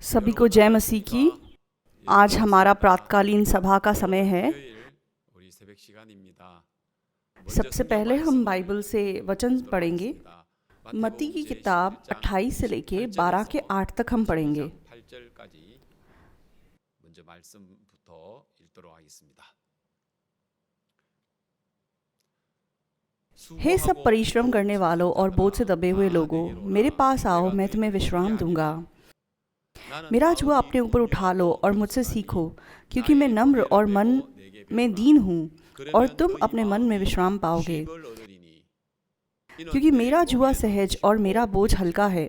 सभी को जय मसीह की। आज हमारा प्रातकालीन सभा का समय है। सबसे पहले हम बाइबल से वचन पढ़ेंगे। मत्ती की किताब 28 से लेके 12 के 8 तक हम पढ़ेंगे। हे सब परिश्रम करने वालों और बोझ से दबे हुए लोगों, मेरे पास आओ, मैं तुम्हें विश्राम दूंगा। मेरा जुआ अपने ऊपर उठा लो और मुझसे सीखो, क्योंकि मैं नम्र और मन में दीन हूँ, और तुम अपने मन में विश्राम पाओगे। क्योंकि मेरा जुआ सहज और मेरा बोझ हल्का है।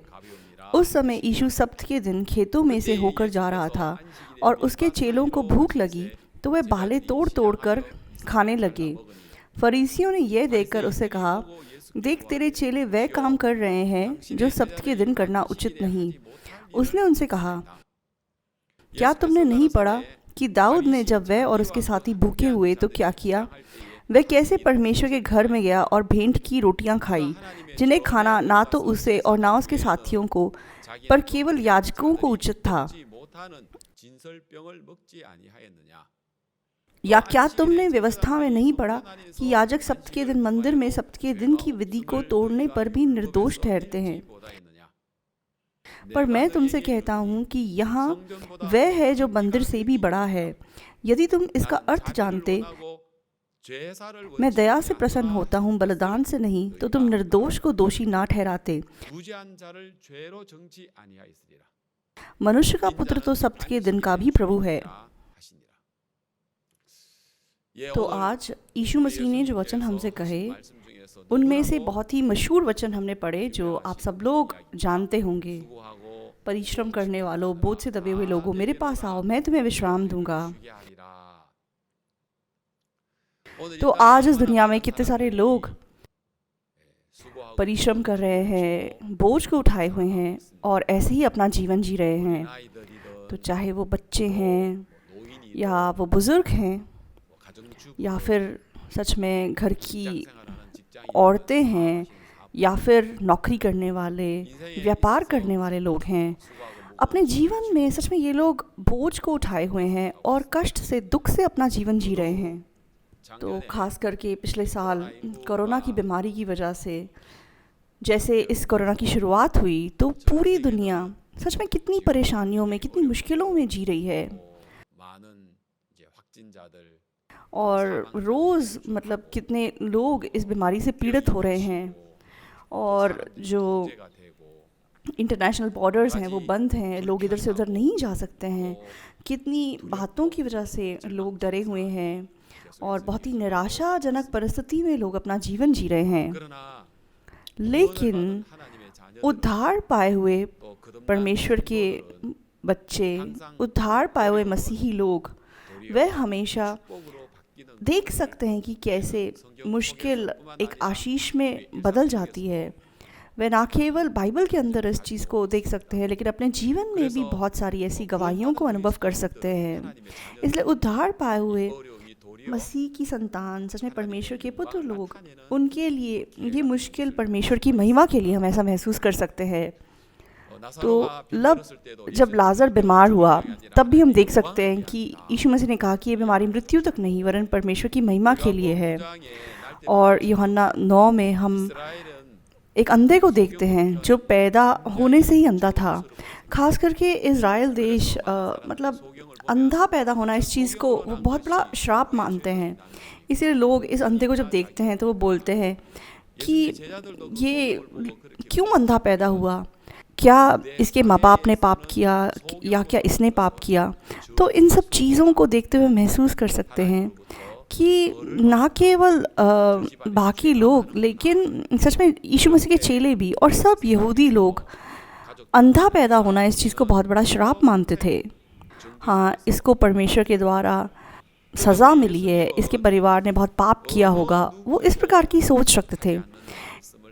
उस समय यीशु सब्त के दिन खेतों में से होकर जा रहा था, और उसके चेलों को भूख लगी तो वे बालें तोड़ तोड़ कर खाने लगे। फरीसियों ने यह देखकर उसे कहा, देख, तेरे चेले वह काम कर रहे हैं जो सब्त के दिन करना उचित नहीं। उसने उनसे कहा, क्या तुमने नहीं पढ़ा कि दाऊद ने जब वह और उसके साथी भूखे हुए तो क्या किया? वह कैसे परमेश्वर के घर में गया और भेंट की रोटियां खाई, जिन्हें खाना ना तो उसे और ना उसके साथियों को, पर केवल याजकों को उचित था। या क्या तुमने व्यवस्था में नहीं पढ़ा कि याजक सब्त के दिन मंदिर में सब्त के दिन की विधि को तोड़ने पर भी निर्दोष ठहरते हैं? पर मैं तुमसे कहता हूँ कि यहाँ वह है जो मंदिर से भी बड़ा है। यदि तुम इसका अर्थ जानते, मैं दया से प्रसन्न होता हूँ, बलिदान से नहीं, तो तुम निर्दोष को दोषी ना ठहराते। मनुष्य का पुत्र तो सब्त के दिन का भी प्रभु है। तो आज यीशु मसीह ने जो वचन हमसे कहे, उनमें से बहुत ही मशहूर वचन हमने पढ़े जो आप सब लोग जानते होंगे। परिश्रम करने वालों, बोझ से दबे हुए लोगों, मेरे पास आओ, मैं तुम्हें विश्राम दूंगा। तो आज इस दुनिया में कितने सारे लोग परिश्रम कर रहे हैं, बोझ को उठाए हुए हैं और ऐसे ही अपना जीवन जी रहे हैं। तो चाहे वो बच्चे हैं या वो बुजुर्ग हैं या फिर सच में घर की औरतें हैं या फिर नौकरी करने वाले, व्यापार करने वाले लोग हैं, अपने जीवन में सच में ये लोग बोझ को उठाए हुए हैं और कष्ट से, दुख से अपना जीवन जी रहे हैं। तो खास करके पिछले साल कोरोना की बीमारी की वजह से, जैसे इस कोरोना की शुरुआत हुई तो पूरी दुनिया सच में कितनी परेशानियों में, कितनी मुश्किलों में जी रही है। और रोज़ मतलब कितने लोग इस बीमारी से पीड़ित हो रहे हैं, और जो इंटरनेशनल बॉर्डर्स हैं वो बंद हैं, लोग इधर से उधर नहीं जा सकते हैं। कितनी बातों की वजह से लोग डरे हुए हैं और बहुत ही निराशाजनक परिस्थिति में लोग अपना जीवन जी रहे हैं। लेकिन उद्धार पाए हुए परमेश्वर के बच्चे, उद्धार पाए हुए मसीही लोग, वह हमेशा देख सकते हैं कि कैसे मुश्किल एक आशीष में बदल जाती है। वे ना केवल बाइबल के अंदर इस चीज़ को देख सकते हैं, लेकिन अपने जीवन में भी बहुत सारी ऐसी गवाहियों को अनुभव कर सकते हैं। इसलिए उद्धार पाए हुए मसीह की संतान, सच में परमेश्वर के पुत्र लोग, उनके लिए ये मुश्किल परमेश्वर की महिमा के लिए हम ऐसा महसूस कर सकते हैं। तो जब लाजर बीमार हुआ, तब भी हम देख सकते हैं कि यीशु मसीह ने कहा कि ये बीमारी मृत्यु तक नहीं, वरन परमेश्वर की महिमा के लिए है। और यूहन्ना 9 में हम एक अंधे को देखते हैं जो पैदा होने से ही अंधा था। खास करके इज़राइल देश मतलब अंधा पैदा होना, इस चीज़ को वो बहुत बड़ा श्राप मानते हैं। इसलिए लोग इस अंधे को जब देखते हैं तो वो बोलते हैं कि ये क्यों अंधा पैदा हुआ, क्या इसके माँ बाप ने पाप किया या क्या इसने पाप किया? तो इन सब चीज़ों को देखते हुए महसूस कर सकते हैं कि ना केवल बाकी लोग, लेकिन सच में यीशु मसीह के चेले भी और सब यहूदी लोग अंधा पैदा होना, इस चीज़ को बहुत बड़ा श्राप मानते थे। हाँ, इसको परमेश्वर के द्वारा सज़ा मिली है, इसके परिवार ने बहुत पाप किया होगा, वो इस प्रकार की सोच रखते थे।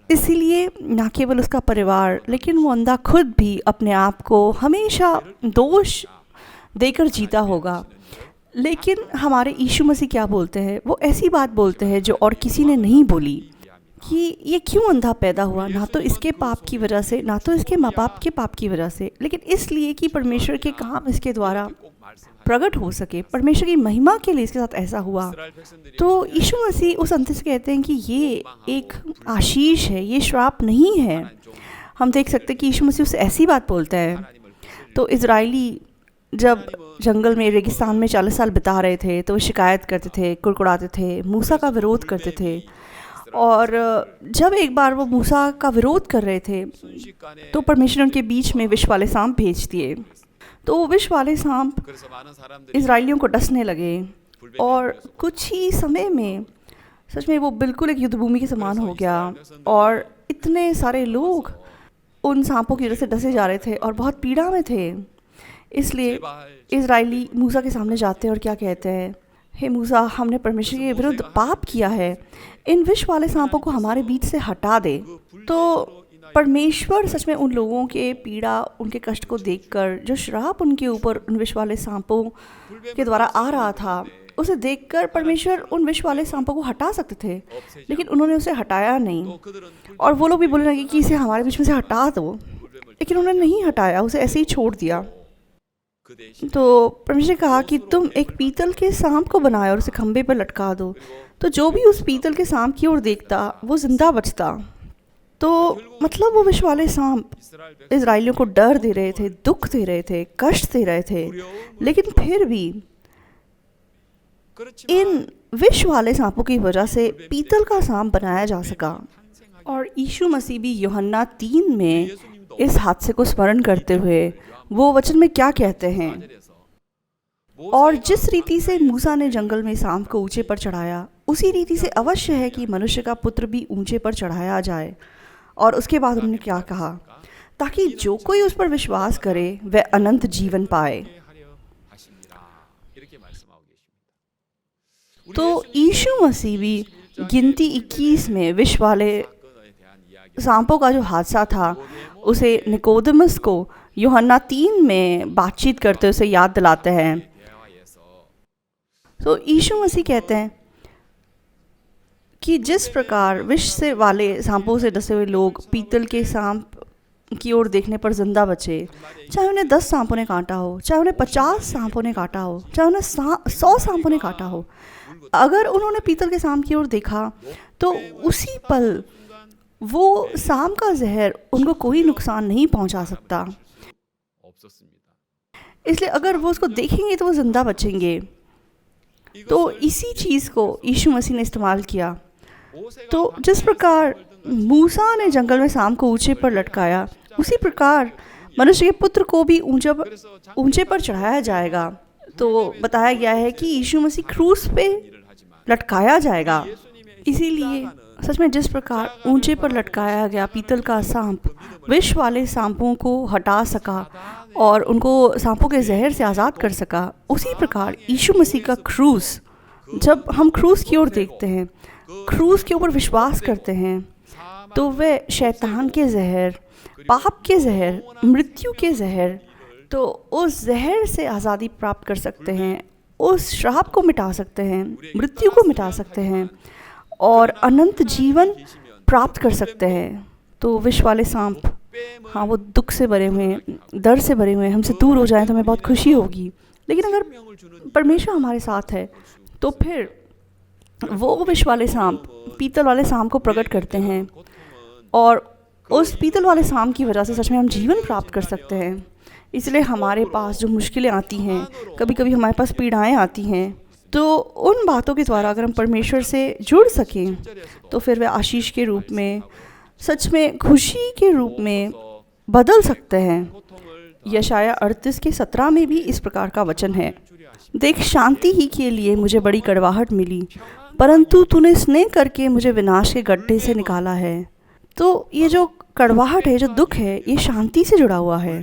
इसीलिए ना केवल उसका परिवार, लेकिन वो अंधा खुद भी अपने आप को हमेशा दोष देकर जीता होगा। लेकिन हमारे यीशु मसीह क्या बोलते हैं? वो ऐसी बात बोलते हैं जो और किसी ने नहीं बोली, ये क्यों अंधा पैदा हुआ? ना तो इसके पाप की वजह से, ना तो इसके माँ बाप के पाप की वजह से, लेकिन इसलिए कि परमेश्वर के काम इसके द्वारा प्रकट हो सके, परमेश्वर की महिमा के लिए इसके साथ ऐसा हुआ। तो यीशु मसीह उस अंत से कहते हैं कि ये एक आशीष है, ये श्राप नहीं है। हम देख सकते हैं कि यीशु मसीह उससे ऐसी बात बोलता है। तो इजरायली जब जंगल में रेगिस्तान में 40 साल बिता रहे थे तो वो शिकायत करते थे, कुड़कुड़ाते थे, मूसा का विरोध करते थे। और जब एक बार वो मूसा का विरोध कर रहे थे तो परमेश्वर उनके बीच में विष वाले सांप भेज दिए। तो वो विष वाले सांप इजराइलियों को डसने लगे और कुछ ही समय में सच में वो बिल्कुल एक युद्ध भूमि के समान हो गया और इतने सारे लोग उन सांपों की वजह से डसे जा रहे थे और बहुत पीड़ा में थे। इसलिए इजराइली मूसा के सामने जाते हैं और क्या कहते हैं, हे मूसा, हमने परमेश्वर के विरुद्ध पाप किया है, इन विष वाले सांपों को हमारे बीच से हटा दे। तो परमेश्वर सच में उन लोगों के पीड़ा, उनके कष्ट को देखकर, जो श्राप उनके ऊपर उन विष वाले सांपों के द्वारा आ रहा था, उसे देखकर परमेश्वर उन विष वाले सांपों को हटा सकते थे, लेकिन उन्होंने उसे हटाया नहीं। और वो लोग भी बोलने लगे कि इसे हमारे बीच में से हटा दो, लेकिन उन्होंने नहीं हटाया, उसे ऐसे ही छोड़ दिया। तो परमेश्वर ने कहा कि तुम एक पीतल के सांप को बनाओ और उसे खंभे पर लटका दो, तो जो भी उस पीतल के सांप की ओर देखता वो जिंदा बचता। तो मतलब वो विष वाले सांप इजराइलियों को डर दे रहे थे, दुख दे रहे थे, कष्ट दे रहे थे, लेकिन फिर भी इन विष वाले सांपों की वजह से पीतल का सांप बनाया जा सका। और यीशु मसीह भी यूहन्ना 3 में इस हादसे को स्मरण करते हुए वो वचन में क्या कहते हैं, और जिस रीति से मूसा ने जंगल में सांप को ऊंचे पर चढ़ाया, उसी रीति से अवश्य है कि मनुष्य का पुत्र भी ऊंचे पर चढ़ाया जाए। और उसके बाद उन्होंने क्या कहा, ताकि जो कोई उस पर विश्वास करे वह अनंत जीवन पाए। तो यीशु मसीह भी गिनती 21 में विष वाले सांपों का जो हादसा था उसे निकोदेमस को यूहन्ना 3 में बातचीत करते उसे याद दिलाते हैं। तो यीशु मसीह कहते हैं कि जिस प्रकार विष से वाले सांपों से डसे हुए लोग पीतल के सांप की ओर देखने पर जिंदा बचे, चाहे उन्हें 10 सांपों ने काटा हो, चाहे उन्हें 50 सांपों ने काटा हो, चाहे उन्हें 100 सांपों ने काटा हो, अगर उन्होंने पीतल के सांप की ओर देखा तो उसी पल वो सांप का जहर उनको कोई नुकसान नहीं पहुंचा सकता। इसलिए अगर वो उसको देखेंगे तो वो जिंदा बचेंगे। तो इसी चीज़ को यीशु मसीह ने इस्तेमाल किया। तो जिस प्रकार मूसा ने जंगल में सांप को ऊंचे पर लटकाया, उसी प्रकार मनुष्य के पुत्र को भी ऊंचे पर चढ़ाया जाएगा। तो बताया गया है कि यीशु मसीह क्रूस पे लटकाया जाएगा। इसीलिए सच में जिस प्रकार ऊंचे पर लटकाया गया पीतल का सांप विष वाले सांपों को हटा सका और उनको सांपों के जहर से आज़ाद कर सका, उसी प्रकार यीशु मसीह का क्रूस, जब हम क्रूस की ओर देखते हैं, क्रूस के ऊपर विश्वास करते हैं, तो वह शैतान के जहर, पाप के जहर, मृत्यु के जहर, तो उस जहर से आज़ादी प्राप्त कर सकते हैं, उस श्राप को मिटा सकते हैं, मृत्यु को मिटा सकते हैं और अनंत जीवन प्राप्त कर सकते हैं। तो विष वाले सांप, हाँ, वो दुख से भरे हुए हैं, दर्द से भरे हुए हैं, हमसे दूर हो जाएं तो हमें बहुत खुशी होगी। लेकिन अगर परमेश्वर हमारे साथ है तो फिर वो विष वाले सांप पीतल वाले सांप को प्रकट करते हैं और उस पीतल वाले सांप की वजह से सच में हम जीवन प्राप्त कर सकते हैं। इसलिए हमारे पास जो मुश्किलें आती हैं, कभी कभी हमारे पास पीड़ाएं आती हैं, तो उन बातों के द्वारा अगर हम परमेश्वर से जुड़ सकें तो फिर वे आशीष के रूप में, सच में खुशी के रूप में बदल सकते हैं। यशाया 38:17 में भी इस प्रकार का वचन है, देख शांति ही के लिए मुझे बड़ी कड़वाहट मिली, परंतु तूने स्नेह करके मुझे विनाश के गड्ढे से निकाला है। तो ये जो कड़वाहट है, जो दुख है, ये शांति से जुड़ा हुआ है।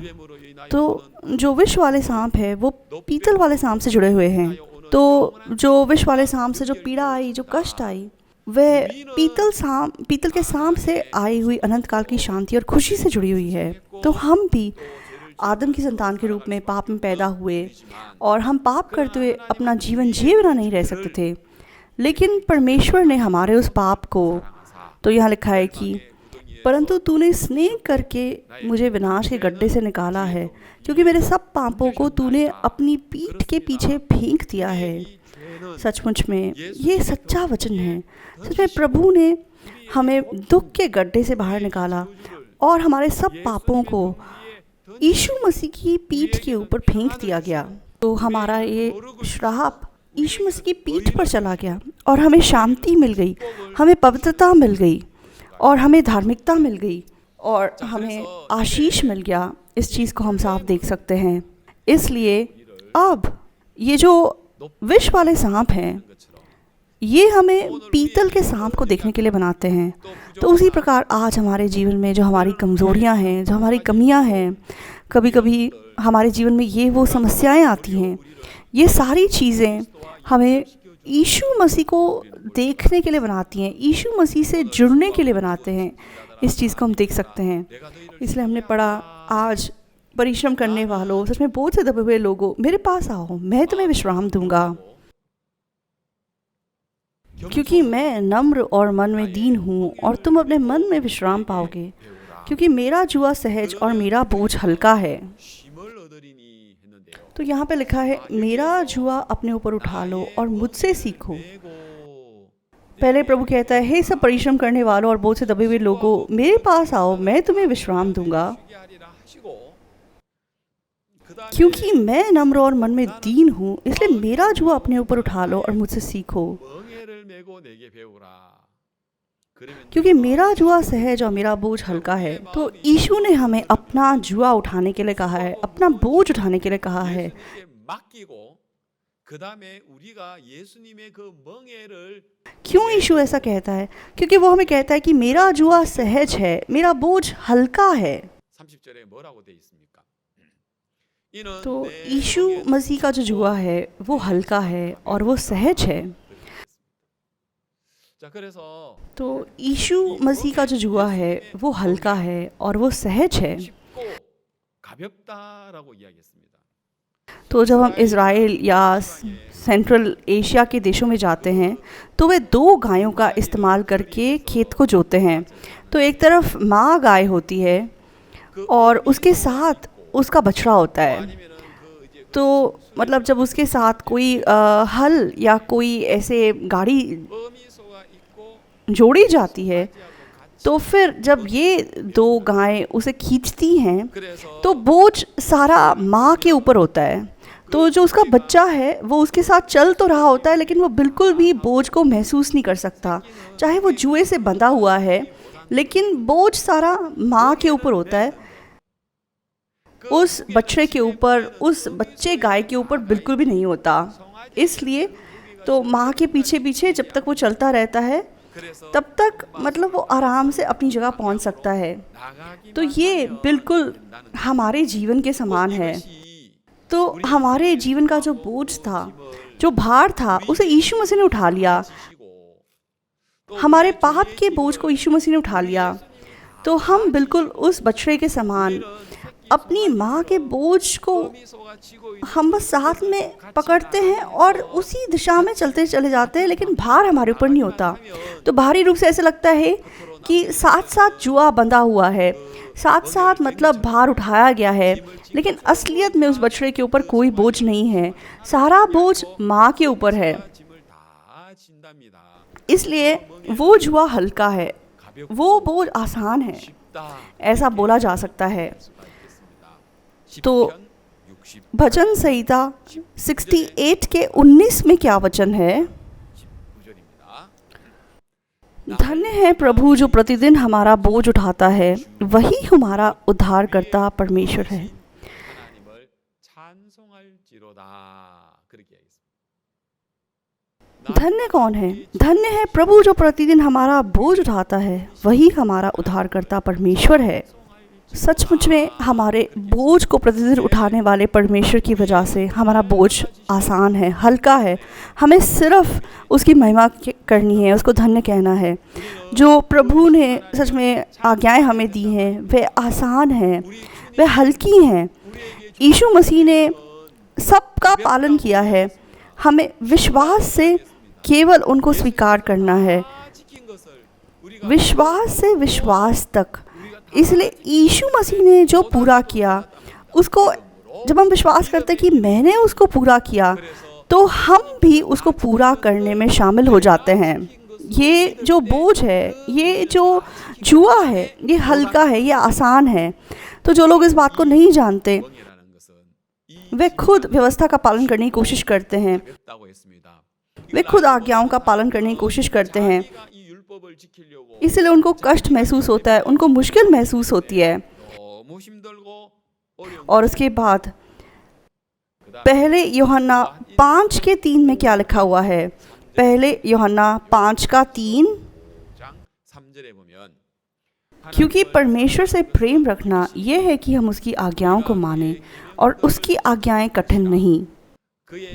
तो जो विष वाले सांप है वो पीतल वाले सांप से जुड़े हुए हैं। तो जो विष वाले सांप से जो पीड़ा आई, जो कष्ट आई, वह पीतल के सांप से आई हुई अनंत काल की शांति और खुशी से जुड़ी हुई है। तो हम भी आदम की संतान के रूप में पाप में पैदा हुए और हम पाप करते हुए अपना जीवन जिए बिना नहीं रह सकते थे, लेकिन परमेश्वर ने हमारे उस पाप को तो यहाँ लिखा है कि परंतु तूने स्नेह करके मुझे विनाश के गड्ढे से निकाला है, क्योंकि मेरे सब पापों को तूने अपनी पीठ के पीछे फेंक दिया है। सचमुच में ये सच्चा वचन है। सच में प्रभु ने हमें दुख के गड्ढे से बाहर निकाला और हमारे सब पापों को यीशु मसीह की पीठ के ऊपर फेंक दिया गया। तो हमारा ये श्राप यीशु मसीह की पीठ पर चला गया और हमें शांति मिल गई, हमें पवित्रता मिल गई और हमें धार्मिकता मिल गई और हमें आशीष मिल गया। इस चीज़ को हम साफ देख सकते हैं। इसलिए अब ये जो विष वाले सांप हैं, ये हमें पीतल के सांप को देखने के लिए बनाते हैं। तो उसी प्रकार आज हमारे जीवन में जो हमारी कमज़ोरियां हैं, जो हमारी कमियां हैं, कभी कभी हमारे जीवन में ये वो समस्याएं आती हैं, ये सारी चीज़ें हमें यीशु मसीह को देखने के लिए बनाती हैं, यीशु मसीह से जुड़ने के लिए बनाते हैं। इस चीज़ को हम देख सकते हैं। इसलिए हमने पढ़ा, आज परिश्रम करने वालों, सच में बोझ से दबे हुए लोगों, मेरे पास आओ, मैं तुम्हें विश्राम दूंगा, क्योंकि मैं नम्र और मन में दीन हूँ और तुम अपने मन में विश्राम पाओगे, क्योंकि मेरा जुआ सहज और मेरा बोझ हल्का है। तो यहाँ पे लिखा है, मेरा जुआ अपने ऊपर उठा लो और मुझसे सीखो। पहले प्रभु कहता है, हे सब परिश्रम करने वालों और बोझ से दबे हुए लोगों, मेरे पास आओ, मैं तुम्हें विश्राम दूंगा, क्योंकि मैं नम्र और मन में दीन हूँ, इसलिए मेरा जुआ अपने ऊपर उठा लो और मुझसे सीखो, क्योंकि मेरा जुआ सहज और मेरा बोझ हल्का है। तो यीशु ने हमें अपना जुआ उठाने के लिए कहा है, अपना बोझ उठाने के लिए कहा है। क्यों यीशु ऐसा कहता है? क्योंकि वो हमें कहता है कि मेरा जुआ सहज है, मेरा बोझ हल्का है। तो यीशु मसीह का जो जुआ है वो हल्का है और वो सहज है। तो यीशु मसीह का जो जुआ है वो हल्का है और वो सहज है। तो जब हम इज़राइल या सेंट्रल एशिया के देशों में जाते हैं तो वे 2 गायों का इस्तेमाल करके खेत को जोतते हैं। तो एक तरफ माँ गाय होती है और उसके साथ उसका बछड़ा होता है। तो मतलब जब उसके साथ कोई हल या कोई ऐसे गाड़ी जोड़ी जाती है, तो फिर जब ये 2 गायें उसे खींचती हैं तो बोझ सारा माँ के ऊपर होता है। तो जो उसका बच्चा है वो उसके साथ चल तो रहा होता है, लेकिन वो बिल्कुल भी बोझ को महसूस नहीं कर सकता। चाहे वो जुए से बंधा हुआ है, लेकिन बोझ सारा माँ के ऊपर होता है, उस बछड़े के ऊपर, उस बच्चे गाय के ऊपर बिल्कुल भी नहीं होता। इसलिए तो माँ के पीछे पीछे जब तक वो चलता रहता है तब तक मतलब वो आराम से अपनी जगह पहुंच सकता है। तो ये बिल्कुल हमारे जीवन के समान है। तो हमारे जीवन का जो बोझ था, जो भार था, उसे यीशु मसीह ने उठा लिया। हमारे पाप के बोझ को यीशु मसीह ने उठा लिया। तो हम बिल्कुल उस बछड़े के समान अपनी माँ के बोझ को हम बस साथ में पकड़ते हैं और उसी दिशा में चलते चले जाते हैं, लेकिन भार हमारे ऊपर नहीं होता। तो बाहरी रूप से ऐसा लगता है कि साथ साथ जुआ बंधा हुआ है, साथ साथ मतलब भार उठाया गया है, लेकिन असलियत में उस बछड़े के ऊपर कोई बोझ नहीं है, सारा बोझ माँ के ऊपर है। इसलिए वो जुआ हल्का है, वो बोझ आसान है, ऐसा बोला जा सकता है। तो भजन संहिता 68 के 19 में क्या वचन है? धन्य है प्रभु जो प्रतिदिन हमारा बोझ उठाता है, वही हमारा उद्धारकर्ता परमेश्वर है। धन्य कौन है? धन्य है प्रभु जो प्रतिदिन हमारा बोझ उठाता है, वही हमारा उद्धारकर्ता परमेश्वर है। सचमुच में हमारे बोझ को प्रतिदिन उठाने वाले परमेश्वर की वजह से हमारा बोझ आसान है, हल्का है। हमें सिर्फ उसकी महिमा करनी है, उसको धन्य कहना है। जो प्रभु ने सच में आज्ञाएं हमें दी हैं वे आसान हैं, वे हल्की हैं। यीशु मसीह ने सबका पालन किया है। हमें विश्वास से केवल उनको स्वीकार करना है। विश्वास से विश्वास तक। इसलिए यीशु मसीह ने जो पूरा किया उसको, जब हम विश्वास करते हैं कि मैंने उसको पूरा किया, तो हम भी उसको पूरा करने में शामिल हो जाते हैं। ये जो बोझ है, ये जो जुआ है, ये हल्का है, ये आसान है। तो जो लोग इस बात को नहीं जानते, वे खुद व्यवस्था का पालन करने की कोशिश करते हैं, वे खुद आज्ञाओं का पालन करने की कोशिश करते हैं, इसलिए उनको कष्ट महसूस होता है, उनको मुश्किल महसूस होती है। और उसके बाद पहले यूहन्ना 5:3 में क्या लिखा हुआ है? पहले यूहन्ना 5:3, क्योंकि परमेश्वर से प्रेम रखना यह है कि हम उसकी आज्ञाओं को मानें और उसकी आज्ञाएं कठिन नहीं।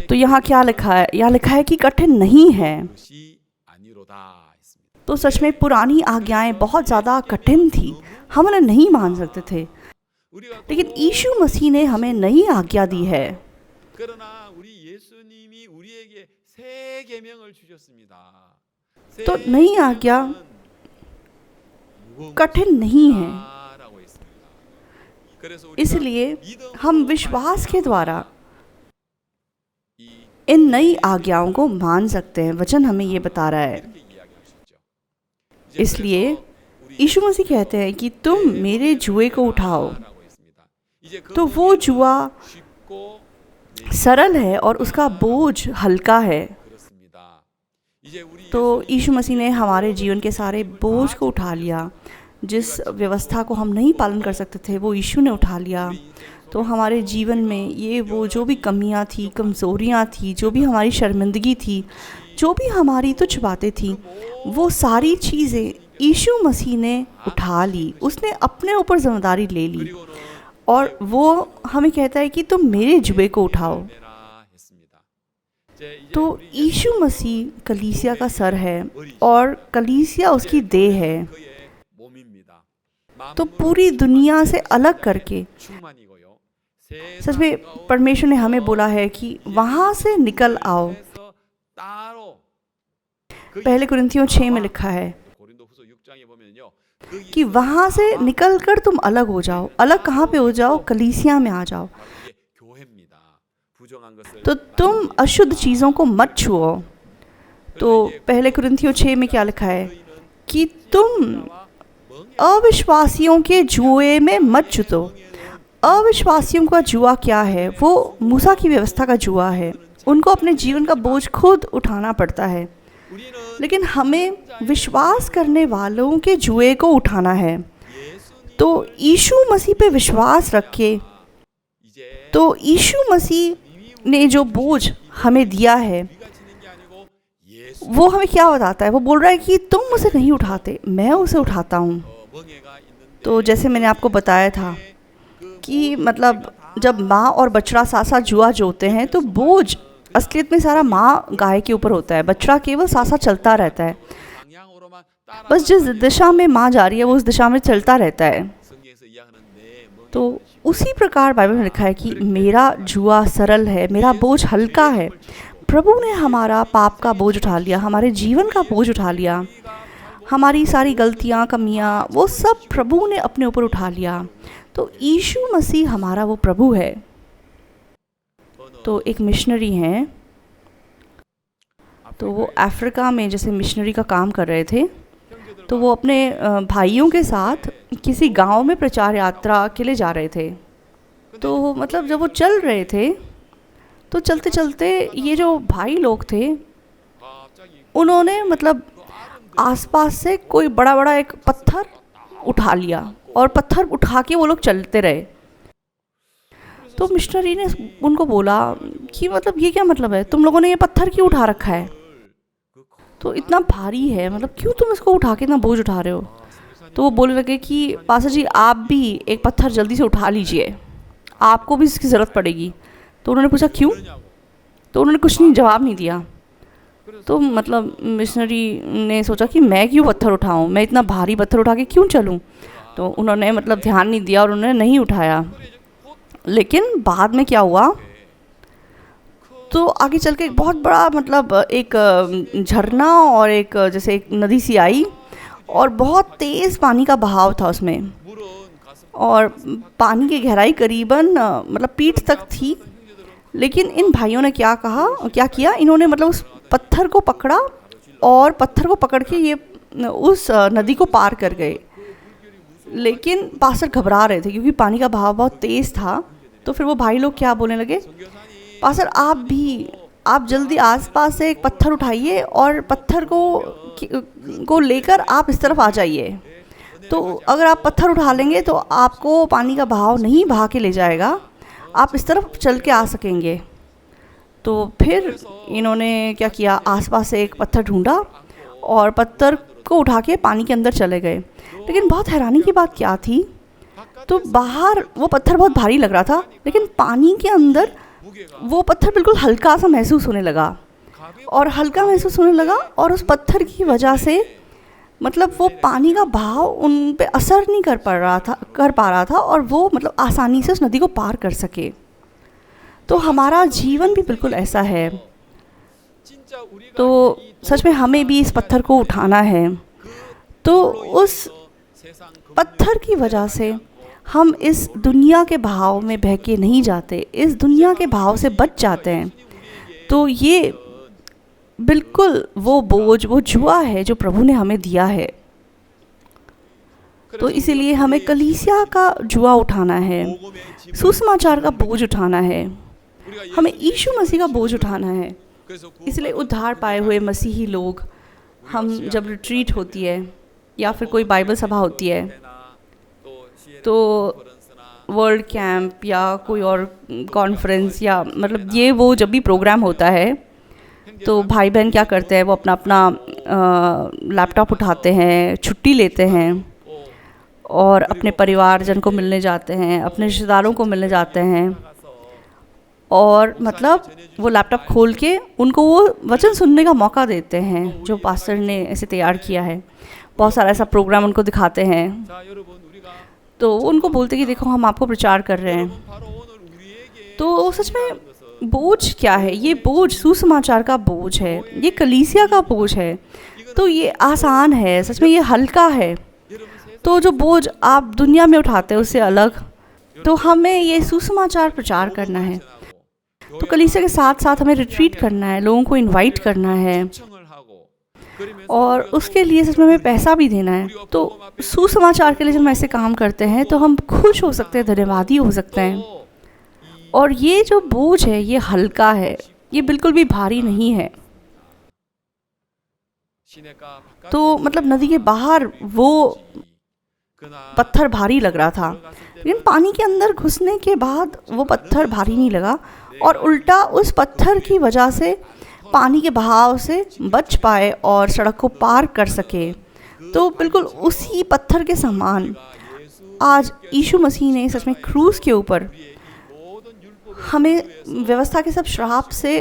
तो यहाँ क्या लिखा है? यहाँ लिखा है कि कठिन नहीं है। तो सच में पुरानी आज्ञाएं बहुत ज़्यादा कठिन थी, हम उन्हें नहीं मान सकते थे, लेकिन यीशु मसीह ने हमें नई आज्ञा दी है। तो नई आज्ञा कठिन नहीं है, इसलिए हम विश्वास के द्वारा इन नई आज्ञाओं को मान सकते हैं। वचन हमें ये बता रहा है। इसलिए यीशु मसीह कहते हैं कि तुम मेरे जुए को उठाओ। तो वो जुआ सरल है और उसका बोझ हल्का है। तो यीशु मसीह ने हमारे जीवन के सारे बोझ को उठा लिया। जिस व्यवस्था को हम नहीं पालन कर सकते थे, वो यीशु ने उठा लिया। तो हमारे जीवन में ये वो जो भी कमियां थी, कमज़ोरियां थी, जो भी हमारी शर्मिंदगी थी, जो भी हमारी तुच्छ बातें थी, वो सारी चीज़ें यीशु मसीह ने उठा ली। उसने अपने ऊपर जिम्मेदारी ले ली और वो हमें कहता है कि तुम मेरे जुए को उठाओ। तो यीशु मसीह कलीसिया का सर है और कलीसिया उसकी देह है। तो पूरी दुनिया से अलग करके, सच में परमेश्वर ने हमें बोला है कि वहाँ से निकल आओ। पहले कुरिन्थियों 6 में लिखा है कि वहाँ से निकलकर तुम अलग हो जाओ। अलग कहाँ पे हो जाओ? कलीसिया में आ जाओ। तो तुम अशुद्ध चीज़ों को मत छुओ। तो पहले कुरिन्थियों 6 में क्या लिखा है कि तुम अविश्वासियों के जुए में मत जुतो। अविश्वासियों का जुआ क्या है? वो मूसा की व्यवस्था का जुआ है। उनको अपने जीवन का बोझ खुद उठाना पड़ता है, लेकिन हमें विश्वास करने वालों के जुए को उठाना है। तो यीशु मसीह पे विश्वास रखे। तो यीशु मसीह ने जो बोझ हमें दिया है, वो हमें क्या बताता है? वो बोल रहा है कि तुम उसे नहीं उठाते, मैं उसे उठाता हूँ। तो जैसे मैंने आपको बताया था कि मतलब जब माँ और बछड़ा साथ साथ जुआ जोते हैं, तो बोझ असलियत में सारा माँ गाय के ऊपर होता है, बछड़ा केवल साथ साथ चलता रहता है। बस जिस दिशा में माँ जा रही है वो उस दिशा में चलता रहता है। तो उसी प्रकार बाइबल में लिखा है कि मेरा जुआ सरल है, मेरा बोझ हल्का है। प्रभु ने हमारा पाप का बोझ उठा लिया, हमारे जीवन का बोझ उठा लिया, हमारी सारी गलतियाँ, कमियाँ, वो सब प्रभु ने अपने ऊपर उठा लिया। तो यीशु मसीह हमारा वो प्रभु है। तो एक मिशनरी हैं, तो वो अफ्रीका में जैसे मिशनरी का काम कर रहे थे। तो वो अपने भाइयों के साथ किसी गांव में प्रचार यात्रा के लिए जा रहे थे। तो मतलब जब वो चल रहे थे, तो चलते चलते ये जो भाई लोग थे, उन्होंने मतलब आसपास से कोई बड़ा बड़ा एक पत्थर उठा लिया और पत्थर उठा के वो लोग चलते रहे। तो मिशनरी ने उनको बोला कि मतलब ये क्या मतलब है, तुम लोगों ने ये पत्थर क्यों उठा रखा है? तो इतना भारी है, मतलब क्यों तुम इसको उठा के इतना बोझ उठा रहे हो? तो वो बोलने लगे कि पास्टर जी, आप भी एक पत्थर जल्दी से उठा लीजिए, आपको भी इसकी ज़रूरत पड़ेगी। तो उन्होंने पूछा क्यों? तो उन्होंने कुछ नहीं, जवाब नहीं दिया। तो मतलब मिशनरी ने सोचा कि मैं क्यों पत्थर उठाऊं, मैं इतना भारी पत्थर उठा के क्यों चलूं? तो उन्होंने मतलब ध्यान नहीं दिया और उन्होंने नहीं उठाया। लेकिन बाद में क्या हुआ, तो आगे चल के एक बहुत बड़ा मतलब एक झरना और एक जैसे एक नदी सी आई और बहुत तेज़ पानी का बहाव था उसमें, और पानी की गहराई करीबन मतलब पीठ तक थी। लेकिन इन भाइयों ने क्या किया, इन्होंने मतलब उस पत्थर को पकड़ा और पत्थर को पकड़ के ये उस नदी को पार कर गए। लेकिन पास्टर घबरा रहे थे क्योंकि पानी का बहाव बहुत तेज़ था। तो फिर वो भाई लोग क्या बोलने लगे, पास्टर आप जल्दी आसपास से एक पत्थर उठाइए और पत्थर को लेकर आप इस तरफ आ जाइए। तो अगर आप पत्थर उठा लेंगे तो आपको पानी का बहाव नहीं बहा के ले जाएगा, आप इस तरफ चल के आ सकेंगे। तो फिर इन्होंने क्या किया, आसपास से एक पत्थर ढूंढा और पत्थर को उठा के पानी के अंदर चले गए। लेकिन बहुत हैरानी की बात क्या थी, तो बाहर वो पत्थर बहुत भारी लग रहा था, लेकिन पानी के अंदर वो पत्थर बिल्कुल हल्का सा महसूस होने लगा, और हल्का महसूस होने लगा, और उस पत्थर की वजह से मतलब वो पानी का बहाव उन पे असर नहीं कर पा रहा था, और वो मतलब आसानी से उस नदी को पार कर सके। तो हमारा जीवन भी बिल्कुल ऐसा है। तो सच में हमें भी इस पत्थर को उठाना है। तो उस पत्थर की वजह से हम इस दुनिया के भाव में बह के नहीं जाते, इस दुनिया के भाव से बच जाते हैं। तो ये बिल्कुल वो बोझ, वो जुआ है जो प्रभु ने हमें दिया है। तो इसीलिए हमें कलीसिया का जुआ उठाना है, सुसमाचार का बोझ उठाना है, हमें यीशु मसीह का बोझ उठाना है। इसलिए उद्धार पाए हुए मसीही लोग, हम जब रिट्रीट होती है या फिर कोई बाइबल सभा होती है, तो वर्ल्ड कैंप या कोई और कॉन्फ्रेंस या मतलब ये वो जब भी प्रोग्राम होता है, तो भाई बहन क्या करते हैं, वो अपना लैपटॉप उठाते हैं, छुट्टी लेते हैं और अपने परिवारजन को मिलने जाते हैं, अपने रिश्तेदारों को मिलने जाते हैं, और मतलब वो लैपटॉप खोल के उनको वो वचन सुनने का मौका देते हैं जो पास्टर ने ऐसे तैयार किया है। बहुत सारा ऐसा प्रोग्राम उनको दिखाते हैं, तो उनको बोलते कि देखो हम आपको प्रचार कर रहे हैं। तो सच में बोझ क्या है, ये बोझ सुसमाचार का बोझ है, ये कलीसिया का बोझ है। तो ये आसान है, सच में ये हल्का है। तो जो बोझ आप दुनिया में उठाते हैं उससे अलग, तो हमें ये सुसमाचार प्रचार करना है। तो कलीसिया के साथ साथ हमें रिट्रीट करना है, लोगों को इनवाइट करना है, और उसके लिए सच में हमें पैसा भी देना है। तो सुसमाचार के लिए जब हम ऐसे काम करते हैं तो हम खुश हो सकते हैं, धन्यवादी हो सकते हैं। और ये जो बोझ है ये हल्का है, ये बिल्कुल भी भारी नहीं है। तो मतलब नदी के बाहर वो पत्थर भारी लग रहा था, लेकिन पानी के अंदर घुसने के बाद वो पत्थर भारी नहीं लगा, और उल्टा उस पत्थर की वजह से पानी के बहाव से बच पाए और सड़क को पार कर सके। तो बिल्कुल उसी पत्थर के समान आज यीशु मसीह ने सच में क्रूस के ऊपर हमें व्यवस्था के सब श्राप से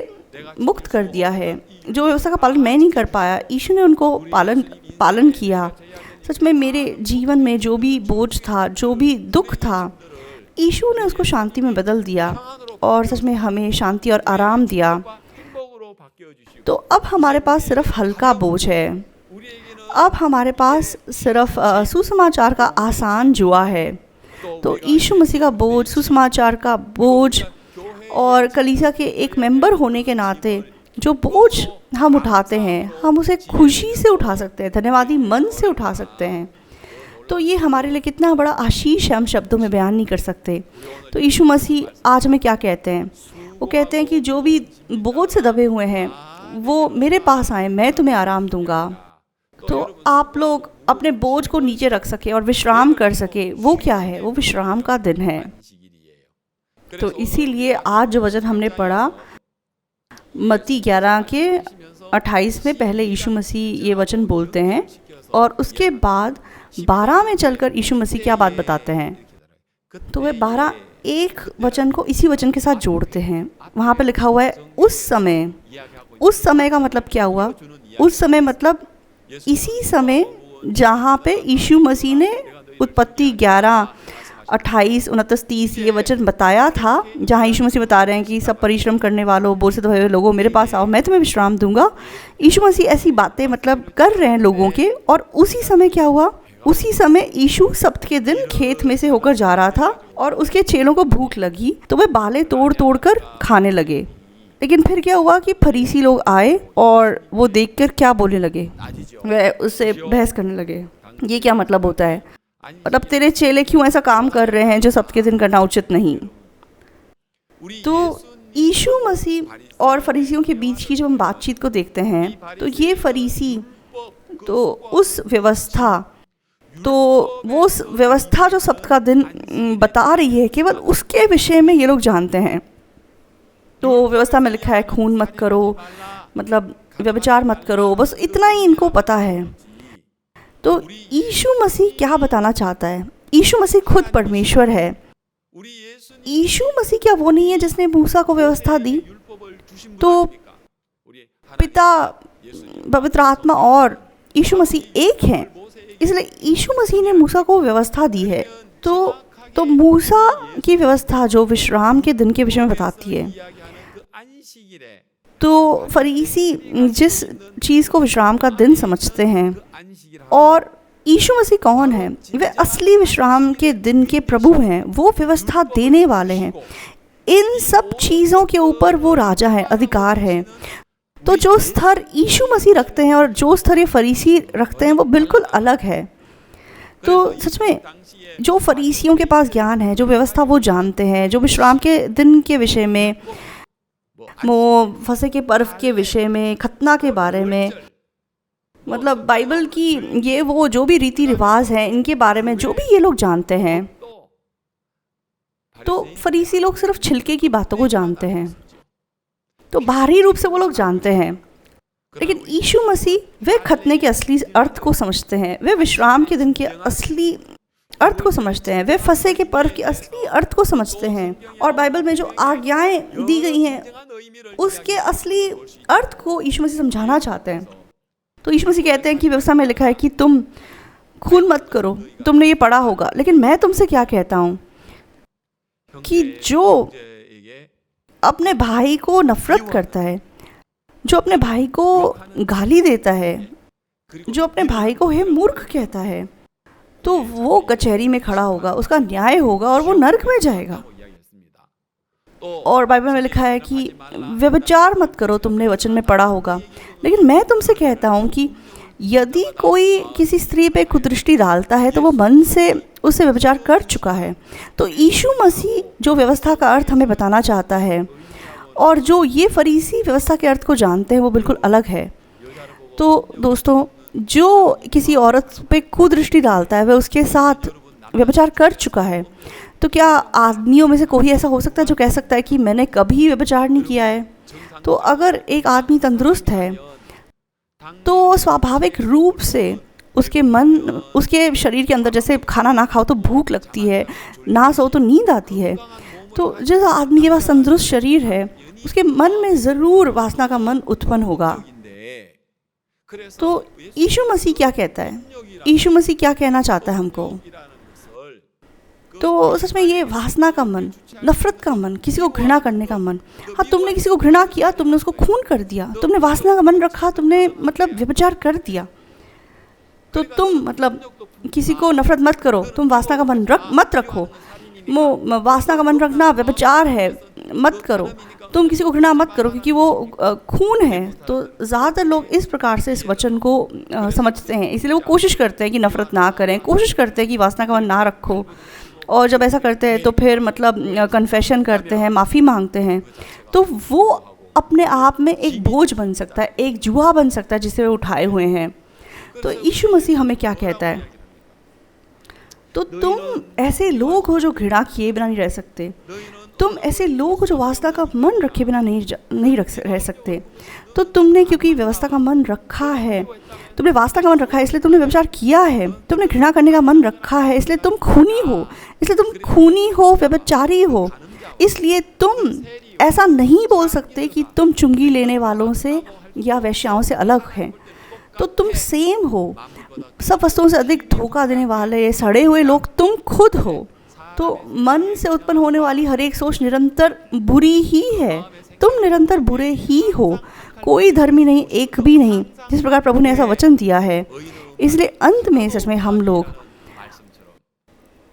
मुक्त कर दिया है। जो व्यवस्था का पालन मैं नहीं कर पाया, यीशु ने उनको पालन किया। सच में मेरे जीवन में जो भी बोझ था, जो भी दुख था, यीशु ने उसको शांति में बदल दिया, और सच में हमें शांति और आराम दिया। तो अब हमारे पास सिर्फ हल्का बोझ है, अब हमारे पास सिर्फ सुसमाचार का आसान जुआ है। तो यीशु मसीह का बोझ, सुसमाचार का बोझ, और कलीसिया के एक मेंबर होने के नाते जो बोझ हम उठाते हैं, हम उसे खुशी से उठा सकते हैं, धन्यवादी मन से उठा सकते हैं। तो ये हमारे लिए कितना बड़ा आशीष है, हम शब्दों में बयान नहीं कर सकते। तो यीशु मसीह आज हमें क्या कहते हैं, वो कहते हैं कि जो भी बोझ से दबे हुए हैं वो मेरे पास आए, मैं तुम्हें आराम दूंगा। तो आप लोग अपने बोझ को नीचे रख सके और विश्राम कर सके। वो क्या है, वो विश्राम का दिन है। तो इसीलिए आज जो वचन हमने पढ़ा मत्ती 11 के 28 में, पहले यीशु मसीह ये वचन बोलते हैं, और उसके बाद 12 में चलकर यीशु मसीह क्या बात बताते हैं। तो वे 12 एक वचन को इसी वचन के साथ जोड़ते हैं। वहाँ पे लिखा हुआ है उस समय। उस समय का मतलब क्या हुआ, उस समय मतलब इसी समय जहाँ पे यीशु मसीह ने उत्पत्ति 11 28, 29, 30 ये वचन बताया था, जहाँ यीशु मसीह बता रहे हैं कि सब परिश्रम करने वालों, बोझ से दबे हुए लोगों, मेरे पास आओ, मैं तुम्हें विश्राम दूंगा। यीशु मसीह ऐसी बातें मतलब कर रहे हैं लोगों के, और उसी समय क्या हुआ, उसी समय यीशु सब्त के दिन खेत में से होकर जा रहा था और उसके चेलों को भूख लगी, तो वे बालें तोड़ तोड़ कर खाने लगे। लेकिन फिर क्या हुआ कि फरीसी लोग आए और वो देखकर क्या बोलने लगे, वे उससे बहस करने लगे, ये क्या मतलब होता है, मतलब तेरे चेले क्यों ऐसा काम कर रहे हैं जो सब्त के दिन करना उचित नहीं। तो यीशु मसीह और फरीसियों के बीच की जब हम बातचीत को देखते हैं, तो ये फरीसी तो उस व्यवस्था, तो वो उस व्यवस्था जो सब्त का दिन बता रही है, केवल उसके विषय में ये लोग जानते हैं। तो व्यवस्था में लिखा है खून मत करो, मतलब व्यभिचार मत करो, बस इतना ही इनको पता है। तो यीशु मसीह क्या बताना चाहता है? यीशु मसीह खुद परमेश्वर है। यीशु मसीह क्या वो नहीं है जिसने मूसा को व्यवस्था दी? तो पिता, पवित्र आत्मा और यीशु मसीह एक हैं, इसलिए यीशु मसीह ने मूसा को व्यवस्था दी है। तो मूसा की व्यवस्था जो विश्राम के दिन के विषय में बताती है, तो फरीसी जिस चीज़ को विश्राम का दिन समझते हैं, और यीशु मसीह कौन है? वे असली विश्राम के दिन के प्रभु हैं, वो व्यवस्था देने वाले हैं। इन सब चीज़ों के ऊपर वो राजा है, अधिकार है। तो जो स्तर यीशु मसीह रखते हैं और जो स्तर ये फरीसी रखते हैं, वो बिल्कुल अलग है। तो सच में जो फरीसियों के पास ज्ञान है, जो व्यवस्था वो जानते हैं, जो विश्राम के दिन के विषय में, वो फसह के पर्व के विषय में, खतना के बारे में, मतलब बाइबल की ये वो जो भी रीति रिवाज हैं, इनके बारे में जो भी ये लोग जानते हैं, तो फरीसी लोग सिर्फ छिलके की बातों को जानते हैं, तो बाहरी रूप से वो लोग जानते हैं। लेकिन यीशु मसीह वे खतने के असली अर्थ को समझते हैं, वे विश्राम के दिन के असली अर्थ को समझते हैं, वे फसह के पर्व के असली अर्थ को समझते हैं, और बाइबल में जो आज्ञाएं दी गई हैं उसके असली अर्थ को यीशु मसीह समझाना चाहते हैं। तो यीशु मसीह कहते हैं कि व्यवस्था में लिखा है कि तुम खून मत करो, तुमने ये पढ़ा होगा, लेकिन मैं तुमसे क्या कहता हूँ कि जो अपने भाई को नफरत करता है, जो अपने भाई को गाली देता है, जो अपने भाई को हे मूर्ख कहता है, तो वो कचहरी में खड़ा होगा, उसका न्याय होगा और वो नरक में जाएगा। और बाइबल में लिखा है कि व्यभिचार मत करो, तुमने वचन में पढ़ा होगा, लेकिन मैं तुमसे कहता हूँ कि यदि कोई किसी स्त्री पे कुदृष्टि डालता है तो वो मन से उससे व्यभिचार कर चुका है। तो यीशु मसीह जो व्यवस्था का अर्थ हमें बताना चाहता है, और जो ये फरीसी व्यवस्था के अर्थ को जानते हैं, वो बिल्कुल अलग है। तो दोस्तों, जो किसी औरत पे कुदृष्टि डालता है, वह उसके साथ व्यभिचार कर चुका है। तो क्या आदमियों में से कोई ऐसा हो सकता है जो कह सकता है कि मैंने कभी व्यभिचार नहीं किया है? तो अगर एक आदमी तंदुरुस्त है, तो स्वाभाविक रूप से उसके मन, उसके शरीर के अंदर, जैसे खाना ना खाओ तो भूख लगती है, ना सो तो नींद आती है, तो जिस आदमी के पास तंदुरुस्त शरीर है, उसके मन में ज़रूर वासना का मन उत्पन्न होगा। तो यीशु मसीह क्या कहता है? यीशु मसीह क्या कहना चाहता है हमको? तो सच में ये वासना का मन, नफरत का मन, किसी को घृणा करने का मन, हाँ, तुमने किसी को घृणा किया, तुमने उसको खून कर दिया, तुमने वासना का मन रखा, तुमने मतलब व्यभिचार कर दिया। तो तुम मतलब किसी को नफरत मत करो, तुम वासना का मन मत रखो, वासना का मन रखना व्यभिचार है, मत करो। तुम किसी को घृणा मत करो क्योंकि वो खून है। तो ज़्यादातर लोग इस प्रकार से इस वचन को समझते हैं, इसलिए वो कोशिश करते हैं कि नफरत ना करें, कोशिश करते हैं कि वासना का मन ना रखो, और जब ऐसा करते हैं तो फिर मतलब कन्फेशन करते हैं, माफ़ी मांगते हैं, तो वो अपने आप में एक बोझ बन सकता है, एक जुआ बन सकता है जिसे वे उठाए हुए हैं। तो यीशु मसीह हमें क्या कहता है? तो तुम ऐसे लोग हो जो घृणा किए बिना नहीं रह सकते, तुम ऐसे लोग हो जो वासना का मन रखे बिना नहीं रह सकते। तो तुमने क्योंकि व्यवस्था का मन रखा है, तुमने वासना का मन रखा है, इसलिए तुमने व्यभिचार किया है, तुमने घृणा करने का मन रखा है, इसलिए तुम खूनी हो, व्यभिचारी हो। इसलिए तुम ऐसा नहीं बोल सकते कि तुम चुंगी लेने वालों से या वेश्याओं से अलग हैं। तो तुम सेम हो, सब वस्तुओं से अधिक धोखा देने वाले सड़े हुए लोग तुम खुद हो। तो मन से उत्पन्न होने वाली हर एक सोच निरंतर बुरी ही है। तुम निरंतर बुरे ही हो, कोई धर्मी नहीं, एक भी नहीं, जिस प्रकार प्रभु ने ऐसा वचन दिया है। इसलिए अंत में सच में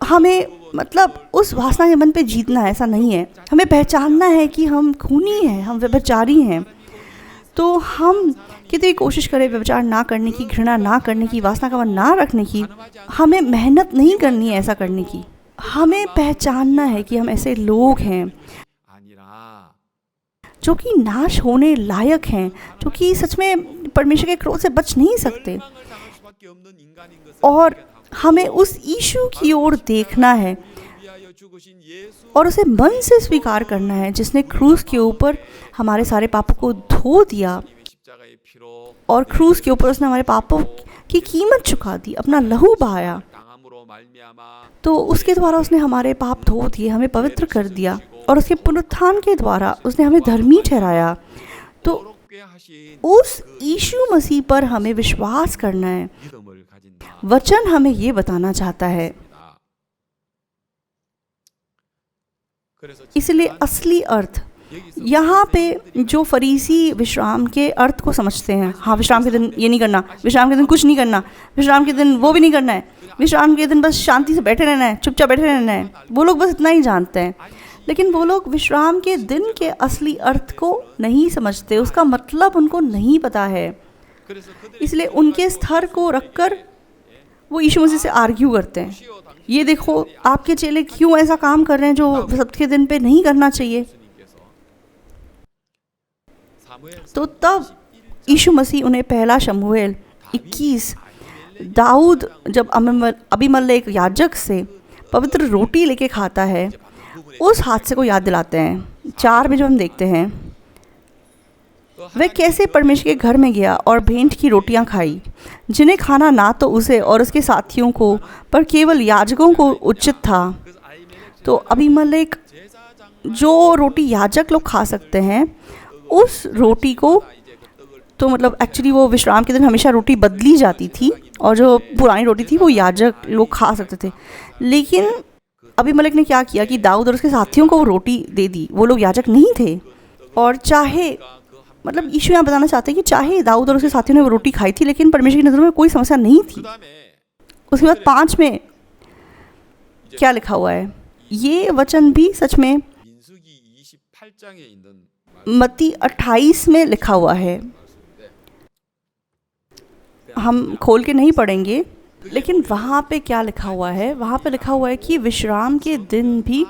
हमें मतलब उस वासना के मन पे जीतना है, ऐसा नहीं है। हमें पहचानना है कि हम खूनी हैं, हम व्यभिचारी हैं। तो हम कितनी कोशिश करें व्यभिचार ना करने की, घृणा ना करने की, वासना का मन ना रखने की, हमें मेहनत नहीं करनी है ऐसा करने की। हमें पहचानना है कि हम ऐसे लोग हैं जो कि नाश होने लायक हैं, जो कि सच में परमेश्वर के क्रोध से बच नहीं सकते। और हमें उस यीशु की ओर देखना है और उसे मन से स्वीकार करना है, जिसने क्रूस के ऊपर हमारे सारे पापों को धो दिया और क्रूस के ऊपर उसने हमारे पापों की कीमत चुका दी, अपना लहू बहाया। तो उसके द्वारा उसने हमारे पाप धो दिए, हमें पवित्र कर दिया, और उसके पुनरुत्थान के द्वारा उसने हमें धर्मी ठहराया। तो उस यीशु मसीह पर हमें विश्वास करना है। वचन हमें ये बताना चाहता है। इसलिए असली अर्थ यहाँ पे जो फरीसी विश्राम के अर्थ को समझते हैं, हाँ विश्राम के दिन ये नहीं करना, विश्राम के दिन कुछ नहीं करना, विश्राम के दिन वो भी नहीं करना है, विश्राम के दिन बस शांति से बैठे रहना है, चुपचाप बैठे रहना है, वो लोग बस इतना ही जानते हैं। लेकिन वो लोग विश्राम के दिन के असली अर्थ को नहीं समझते, उसका मतलब उनको नहीं पता है। इसलिए उनके स्तर को रखकर वो यीशु मसीह से आर्ग्यू करते हैं, ये देखो आपके चेले क्यों ऐसा काम कर रहे हैं जो सब्त के दिन पे नहीं करना चाहिए। तो तब यीशु मसीह उन्हें पहला शमूएल 21 दाऊद जब अबीमलेक याजक से पवित्र रोटी लेके खाता है, उस हादसे को याद दिलाते हैं। 4 में जो हम देखते हैं, वह कैसे परमेश्वर के घर में गया और भेंट की रोटियां खाई, जिन्हें खाना ना तो उसे और उसके साथियों को पर केवल याजकों को उचित था। तो अबीमलेक जो रोटी याजक लोग खा सकते हैं, उस रोटी को तो मतलब एक्चुअली वो विश्राम के दिन हमेशा रोटी बदली जाती थी, और जो पुरानी रोटी थी वो याजक लोग खा सकते थे। लेकिन अबीमलेक ने क्या किया कि दाऊद और उसके साथियों को वो रोटी दे दी। वो लोग याजक नहीं थे, और चाहे मतलब यीशु यहाँ बताना चाहते हैं कि चाहे दाऊद और उसके साथियों ने वो रोटी खाई थी, लेकिन परमेश्वर की नज़रों में कोई समस्या नहीं थी। उसके बाद 5 में क्या लिखा हुआ है, ये वचन भी सच में मत्ती 28 में लिखा हुआ है। हम खोल के नहीं पढ़ेंगे, लेकिन वहाँ पे क्या लिखा हुआ है, वहाँ पे लिखा हुआ है कि विश्राम के दिन भी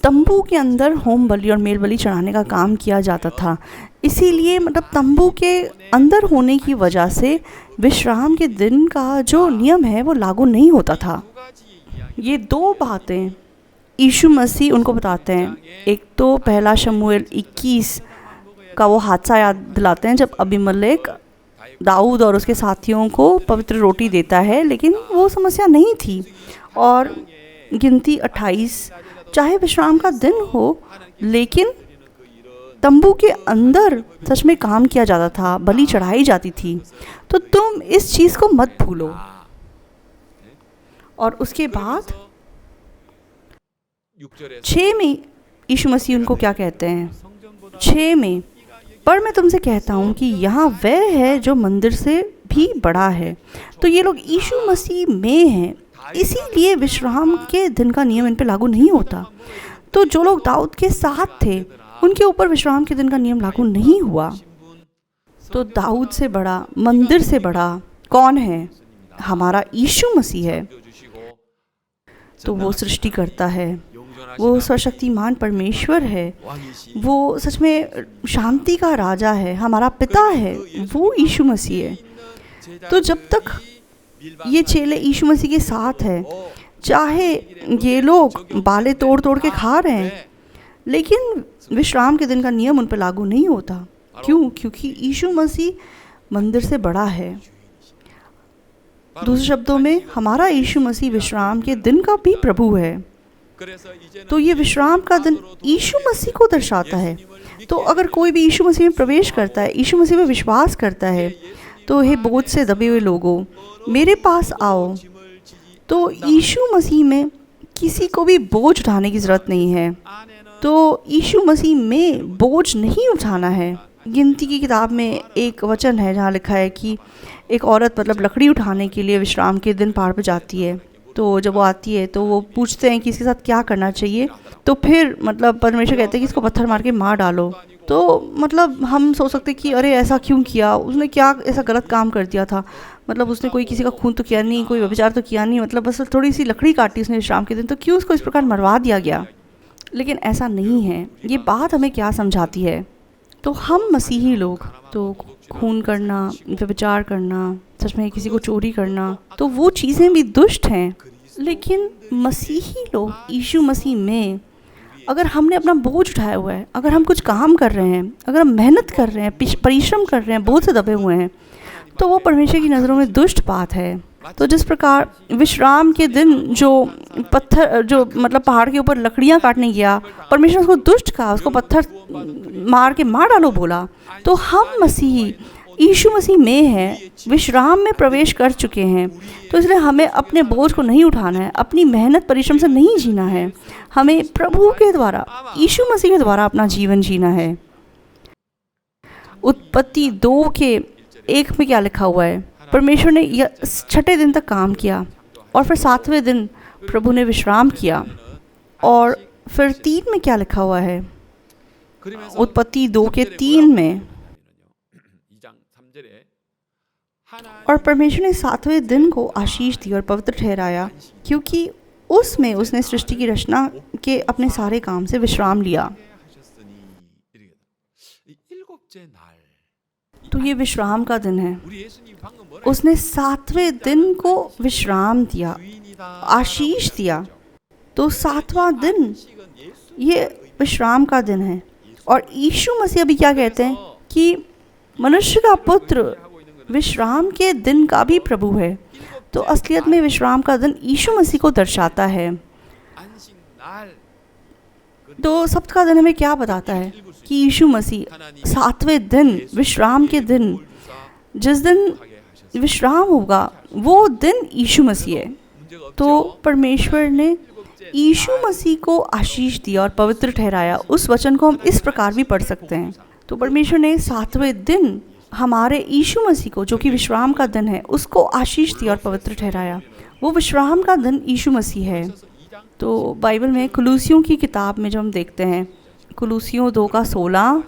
तंबू के अंदर होम बलि और मेल बलि चढ़ाने का काम किया जाता था। इसीलिए मतलब तंबू के अंदर होने की वजह से विश्राम के दिन का जो नियम है वो लागू नहीं होता था। ये 2 बातें यीशु मसीह उनको बताते हैं। एक तो पहला शमूएल 21 का वो हादसा याद दिलाते हैं जब अबीमलेक दाऊद और उसके साथियों को पवित्र रोटी देता है, लेकिन वो समस्या नहीं थी। और गिनती 28, चाहे विश्राम का दिन हो, लेकिन तंबू के अंदर सच में काम किया जाता था, बलि चढ़ाई जाती थी। तो तुम इस चीज़ को मत भूलो। और उसके बाद 6 में यीशु मसीह उनको क्या कहते हैं, 6 में, पर मैं तुमसे कहता हूँ कि यहाँ वह है जो मंदिर से भी बड़ा है। तो ये लोग यीशु मसीह में हैं, इसीलिए विश्राम के दिन का नियम इन पे लागू नहीं होता। तो जो लोग दाऊद के साथ थे, उनके ऊपर विश्राम के दिन का नियम लागू नहीं हुआ। तो दाऊद से बड़ा, मंदिर से बड़ा कौन है? हमारा यीशु मसीह है। तो वो सृष्टि करता है, वो सर्वशक्तिमान परमेश्वर है, वो सच में शांति का राजा है, हमारा पिता है, वो यीशु मसीह है। तो जब तक ये चेले यीशु मसीह के साथ है, चाहे ये लोग बाले तोड़ तोड़ के खा रहे हैं, लेकिन विश्राम के दिन का नियम उन पर लागू नहीं होता। क्यों? क्योंकि यीशु मसीह मंदिर से बड़ा है। दूसरे शब्दों में, हमारा यीशु मसीह विश्राम के दिन का भी प्रभु है। तो ये विश्राम का दिन यीशु मसीह को दर्शाता है। तो अगर कोई भी यीशु मसीह में प्रवेश करता है, यीशु मसीह में विश्वास करता है, तो हे बोझ से दबे हुए लोगों, मेरे पास आओ। तो यीशु मसीह में किसी को भी बोझ उठाने की ज़रूरत नहीं है। तो यीशु मसीह में बोझ नहीं उठाना है। गिनती की किताब में एक वचन है जहाँ लिखा है कि एक औरत मतलब लकड़ी उठाने के लिए विश्राम के दिन पहाड़ पर जाती है। तो जब वो आती है तो वो पूछते हैं कि इसके साथ क्या करना चाहिए। तो फिर मतलब परमेश्वर कहते हैं कि इसको पत्थर मार के मार डालो। तो मतलब हम सोच सकते हैं कि अरे ऐसा क्यों किया, उसने क्या ऐसा गलत काम कर दिया था। मतलब उसने कोई किसी का खून तो किया नहीं, कोई व्यभिचार तो किया नहीं, मतलब बस थोड़ी सी लकड़ी काटी उसने विश्राम के दिन, तो क्यों उसको इस प्रकार मरवा दिया गया। लेकिन ऐसा नहीं है। ये बात हमें क्या समझाती है? तो हम मसीही लोग तो खून करना, व्यभिचार करना, सच में किसी को चोरी करना, तो वो चीज़ें भी दुष्ट हैं। लेकिन मसीही लोग यीशु मसीह में अगर हमने अपना बोझ उठाया हुआ है, अगर हम कुछ काम कर रहे हैं, अगर हम मेहनत कर रहे हैं, परिश्रम कर रहे हैं, बोझ से दबे हुए हैं, तो वो परमेश्वर की नज़रों में दुष्ट बात है। तो जिस प्रकार विश्राम के दिन जो पत्थर जो मतलब पहाड़ के ऊपर लकड़ियाँ काटने गया, परमेश्वर उसको दुष्ट कहा, उसको पत्थर मार के मार डालो बोला। तो हम मसीही यीशु मसीह में हैं, विश्राम में प्रवेश कर चुके हैं। तो इसलिए हमें अपने बोझ को नहीं उठाना है, अपनी मेहनत परिश्रम से नहीं जीना है। हमें प्रभु के द्वारा, यीशु मसीह के द्वारा अपना जीवन जीना है। उत्पत्ति 2:1 में क्या लिखा हुआ है? परमेश्वर ने 6ठे दिन तक काम किया और फिर 7वें दिन प्रभु ने विश्राम किया। और फिर 3 में क्या लिखा हुआ है? उत्पत्ति 2:3 में, और परमेश्वर ने 7वें दिन को आशीष दी और पवित्र ठहराया, क्योंकि उसमें उसने सृष्टि की रचना के अपने सारे काम से विश्राम लिया। तो ये विश्राम का दिन है। उसने 7वें दिन को विश्राम दिया, आशीष दिया। तो 7वां दिन ये विश्राम का दिन है। और यीशु मसीह अभी क्या कहते हैं कि मनुष्य का पुत्र विश्राम के दिन का भी प्रभु है। तो असलियत में विश्राम का दिन यीशु मसीह को दर्शाता है। तो सप्त का दिन हमें क्या बताता है कि यीशु मसीह 7वें दिन, विश्राम के दिन, जिस दिन विश्राम होगा वो दिन यीशु मसीह है। तो परमेश्वर ने यीशु मसीह को आशीष दिया और पवित्र ठहराया। उस वचन को हम इस प्रकार भी पढ़ सकते हैं। तो परमेश्वर ने 7वें दिन हमारे यीशु मसीह को, जो कि विश्राम का दिन है, उसको आशीष दिया और पवित्र ठहराया। वो विश्राम का दिन यीशु मसीह है। तो बाइबल में कुलूसियों की किताब में जो हम देखते हैं, कुलूसियों 2:16,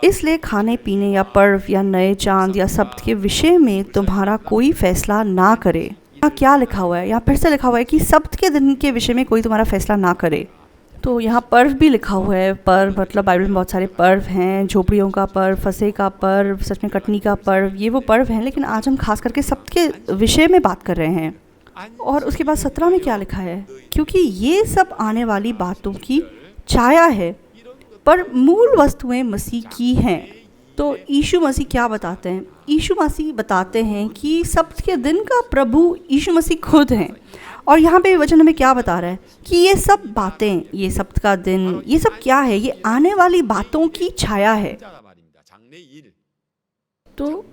इसलिए खाने पीने या पर्व या नए चांद या सब्त के विषय में तुम्हारा कोई फैसला ना करे। यहाँ क्या लिखा हुआ है? यहाँ फिर से लिखा हुआ है कि सब्त के दिन के विषय में कोई तुम्हारा फैसला ना करे। तो यहाँ पर्व भी लिखा हुआ है। पर्व मतलब बाइबल में बहुत सारे पर्व हैं, झोपड़ियों का पर्व, फसह का पर्व, सच में कटनी का पर्व, ये वो पर्व हैं। लेकिन आज हम खास करके सब्त के विषय में बात कर रहे हैं। और उसके बाद 17 में क्या लिखा है? क्योंकि ये सब आने वाली बातों की छाया है, पर मूल वस्तुएं मसीह की हैं। तो यीशु मसीह क्या बताते हैं? यीशु मसीह बताते हैं कि सब्त के दिन का प्रभु यीशु मसीह खुद हैं। और यहाँ पे वचन हमें क्या बता रहा है कि ये सब बातें, ये सब्त का दिन, ये सब क्या है? ये आने वाली बातों की छाया है। तो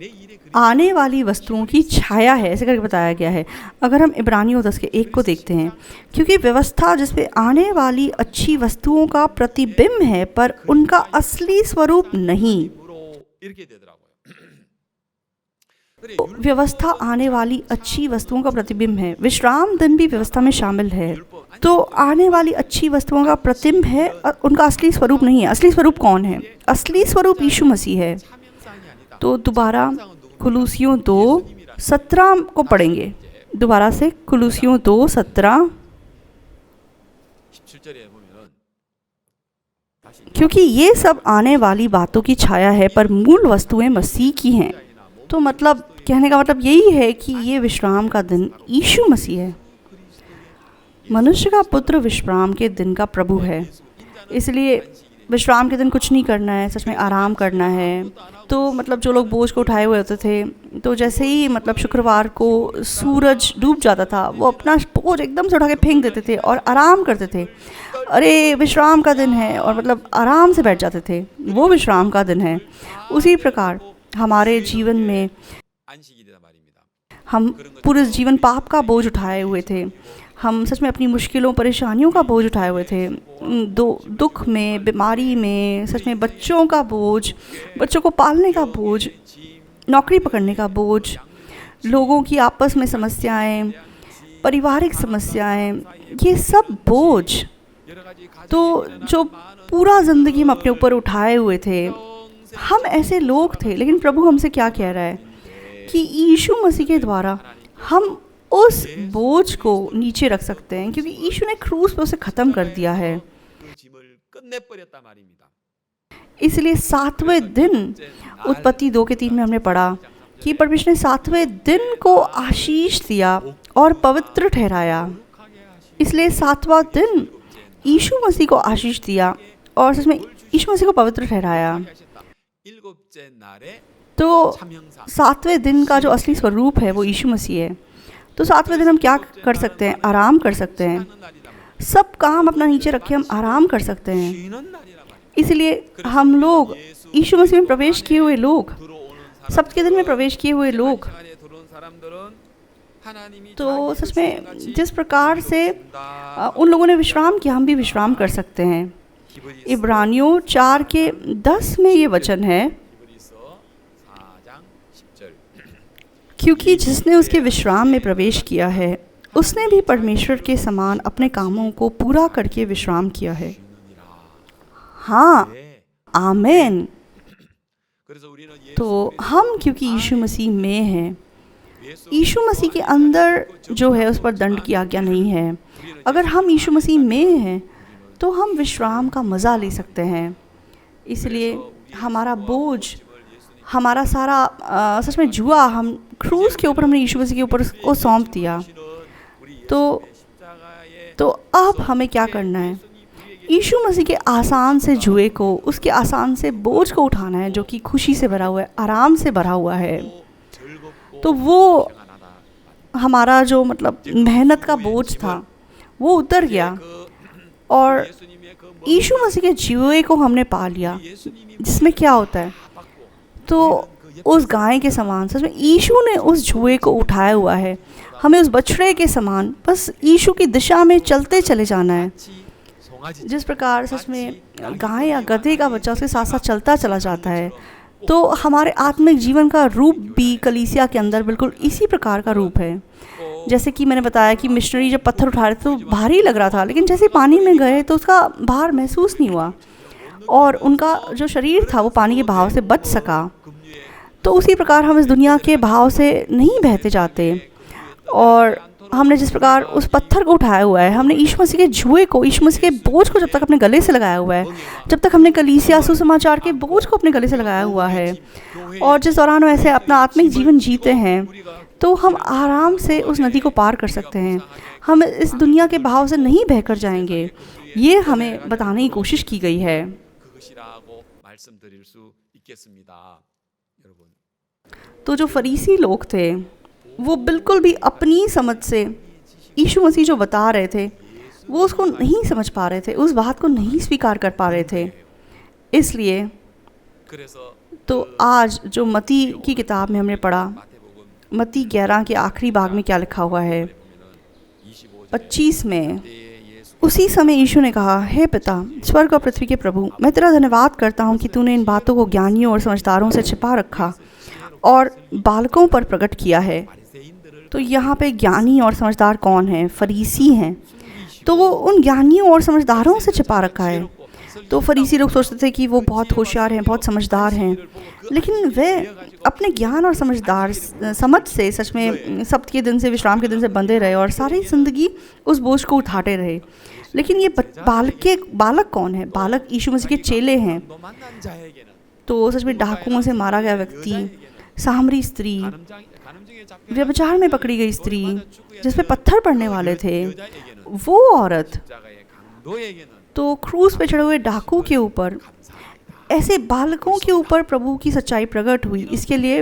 आने वाली वस्तुओं की छाया है, ऐसे करके बताया गया है। अगर हम इब्रानियों 10:1 को देखते हैं, क्योंकि व्यवस्था जिसपे आने वाली अच्छी वस्तुओं का प्रतिबिंब है, पर उनका असली स्वरूप नहीं। व्यवस्था आने वाली अच्छी वस्तुओं का प्रतिबिंब है। विश्राम दिन भी व्यवस्था में शामिल है। तो आने वाली अच्छी वस्तुओं का प्रतिबिंब है और उनका असली स्वरूप नहीं है। असली स्वरूप कौन है? असली स्वरूप यीशु मसीह है। तो दोबारा कुलूसियों 2:17 को पढ़ेंगे। दोबारा से कुलूसियों 2:17, क्योंकि ये सब आने वाली बातों की छाया है, पर मूल वस्तुएं मसीह की हैं। तो मतलब कहने का मतलब यही है कि ये विश्राम का दिन यीशु मसीह है। मनुष्य का पुत्र विश्राम के दिन का प्रभु है। इसलिए विश्राम के दिन कुछ नहीं करना है, सच में आराम करना है। तो मतलब जो लोग बोझ को उठाए हुए होते थे, तो जैसे ही मतलब शुक्रवार को सूरज डूब जाता था, वो अपना बोझ एकदम से उठा के फेंक देते थे और आराम करते थे। अरे विश्राम का दिन है, और मतलब आराम से बैठ जाते थे। वो विश्राम का दिन है। उसी प्रकार हमारे जीवन में हम पूरे जीवन पाप का बोझ उठाए हुए थे। हम सच में अपनी मुश्किलों परेशानियों का बोझ उठाए हुए थे, दुख में, बीमारी में, सच में बच्चों का बोझ, बच्चों को पालने का बोझ, नौकरी पकड़ने का बोझ, लोगों की आपस में समस्याएं, पारिवारिक समस्याएं, ये सब बोझ तो जो पूरा ज़िंदगी हम अपने ऊपर उठाए हुए थे, हम ऐसे लोग थे। लेकिन प्रभु हमसे क्या कह रहा है कि यीशु मसीह के द्वारा हम उस बोझ को नीचे रख सकते हैं, क्योंकि यीशु ने क्रूस पर उसे ख़त्म कर दिया है। इसलिए 7वें दिन, उत्पत्ति 2:3 में हमने पढ़ा कि परमेश्वर ने 7वें दिन को आशीष दिया और पवित्र ठहराया। इसलिए 7वां दिन यीशु मसीह को आशीष दिया और सच में यीशु मसीह को पवित्र ठहराया। तो 7वें दिन का जो असली स्वरूप है वो यीशु मसीह है। तो 7वें दिन हम क्या कर सकते हैं? आराम कर सकते हैं। सब काम अपना नीचे रखे हम आराम कर सकते हैं। इसलिए हम लोग यीशु मसीह में प्रवेश किए हुए लोग, सब्त के दिन में प्रवेश किए हुए लोग, तो सच में जिस प्रकार से उन लोगों ने विश्राम किया, हम भी विश्राम कर सकते हैं। इब्रानियों 4:10 में ये वचन है, क्योंकि जिसने उसके विश्राम में प्रवेश किया है उसने भी परमेश्वर के समान अपने कामों को पूरा करके विश्राम किया है। हाँ, आमीन। तो हम क्योंकि यीशु मसीह में हैं, यीशु मसीह के अंदर जो है उस पर दंड की आज्ञा नहीं है। अगर हम यीशु मसीह में हैं तो हम विश्राम का मज़ा ले सकते हैं। इसलिए हमारा बोझ, हमारा सारा सच में जुआ हम क्रूस के ऊपर हमने यीशु मसीह के ऊपर को सौंप दिया। तो अब हमें क्या करना है? यीशु मसीह के आसान से जुए को, उसके आसान से बोझ को उठाना है, जो कि खुशी से भरा हुआ है, आराम से भरा हुआ है। तो वो हमारा जो मतलब मेहनत का बोझ था वो उतर गया और यीशु मसीह के जुए को हमने पा लिया, जिसमें क्या होता है? तो उस गाय के समान सच में यीशु ने उस जुए को उठाया हुआ है। हमें उस बछड़े के समान बस यीशु की दिशा में चलते चले जाना है। जिस प्रकार सच में गाय या गधे का बच्चा उसके साथ साथ चलता चला जाता है, तो हमारे आत्मिक जीवन का रूप भी कलीसिया के अंदर बिल्कुल इसी प्रकार का रूप है। जैसे कि मैंने बताया कि मिशनरी जब पत्थर उठा रहे थे तो भारी लग रहा था, लेकिन जैसे पानी में गए तो उसका भार महसूस नहीं हुआ और उनका जो शरीर था वो पानी के बहाव से बच सका। तो उसी प्रकार हम इस दुनिया के बहाव से नहीं बहते जाते। और हमने जिस प्रकार उस पत्थर को उठाया हुआ है, हमने यीशु मसीह के जुए को, यीशु मसीह के बोझ को जब तक अपने गले से लगाया हुआ है, जब तक हमने कलीसिया सुसमाचार के बोझ को अपने गले से लगाया हुआ है, और जिस दौरान हम ऐसे अपना आत्मिक जीवन जीते हैं, तो हम आराम से उस नदी को पार कर सकते हैं। हम इस दुनिया के बहाव से नहीं बहकर जाएंगे। ये हमें बताने की कोशिश की गई है। तो जो फरीसी लोग थे वो बिल्कुल भी अपनी समझ से यीशु मसीह जो बता रहे थे वो उसको नहीं समझ पा रहे थे, उस बात को नहीं स्वीकार कर पा रहे थे। इसलिए तो आज जो मत्ती की किताब में हमने पढ़ा, मत्ती 11 के आखिरी भाग में क्या लिखा हुआ है 25 में, उसी समय यीशु ने कहा, हे पिता, स्वर्ग और पृथ्वी के प्रभु, मैं तेरा धन्यवाद करता हूँ कि तूने इन बातों को ज्ञानियों और समझदारों से छिपा रखा और बालकों पर प्रकट किया है। तो यहाँ पे ज्ञानी और समझदार कौन है? फरीसी हैं। तो वो उन ज्ञानियों और समझदारों से छिपा रखा है। तो फरीसी लोग सोचते थे कि वो बहुत होशियार हैं, बहुत समझदार हैं, लेकिन वे अपने ज्ञान और समझ से सच में सब्त के दिन से, विश्राम के दिन से बंधे रहे और सारी ज़िंदगी उस बोझ को उठाते रहे। लेकिन ये बालक कौन है? बालक यीशु मसीह के चेले हैं। तो सच में डाकुओं से मारा गया व्यक्ति, सामरी स्त्री, व्यभिचार में पकड़ी गई स्त्री, जिस पे पत्थर पड़ने वाले थे, वो औरत, तो क्रूस पे चढ़े हुए डाकू के ऊपर, ऐसे बालकों के ऊपर प्रभु की सच्चाई प्रकट हुई। इसके लिए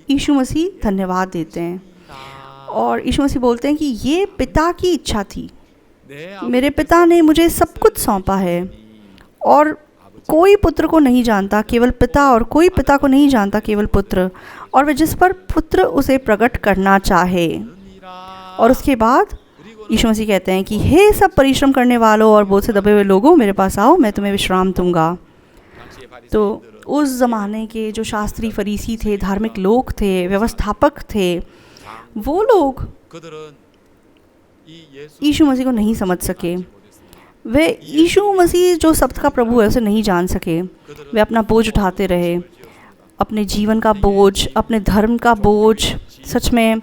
यीशु मसीह धन्यवाद देते हैं और यीशु मसीह बोलते हैं कि ये पिता की इच्छा थी, मेरे पिता ने मुझे सब कुछ सौंपा है और कोई पुत्र को नहीं जानता केवल पिता, और कोई पिता को नहीं जानता केवल पुत्र, और वह जिस पर पुत्र उसे प्रकट करना चाहे। और उसके बाद यीशु मसीह कहते हैं कि हे सब परिश्रम करने वालों और बोझ से दबे हुए लोगों, मेरे पास आओ, मैं तुम्हें विश्राम दूंगा। तो उस ज़माने के जो शास्त्री फरीसी थे, धार्मिक लोग थे, व्यवस्थापक थे, वो लोग यीशु मसीह को नहीं समझ सके। वे यीशु मसीह जो शब्द का प्रभु है उसे नहीं जान सके। वे अपना बोझ उठाते रहे, अपने जीवन का बोझ, अपने धर्म का बोझ, सच में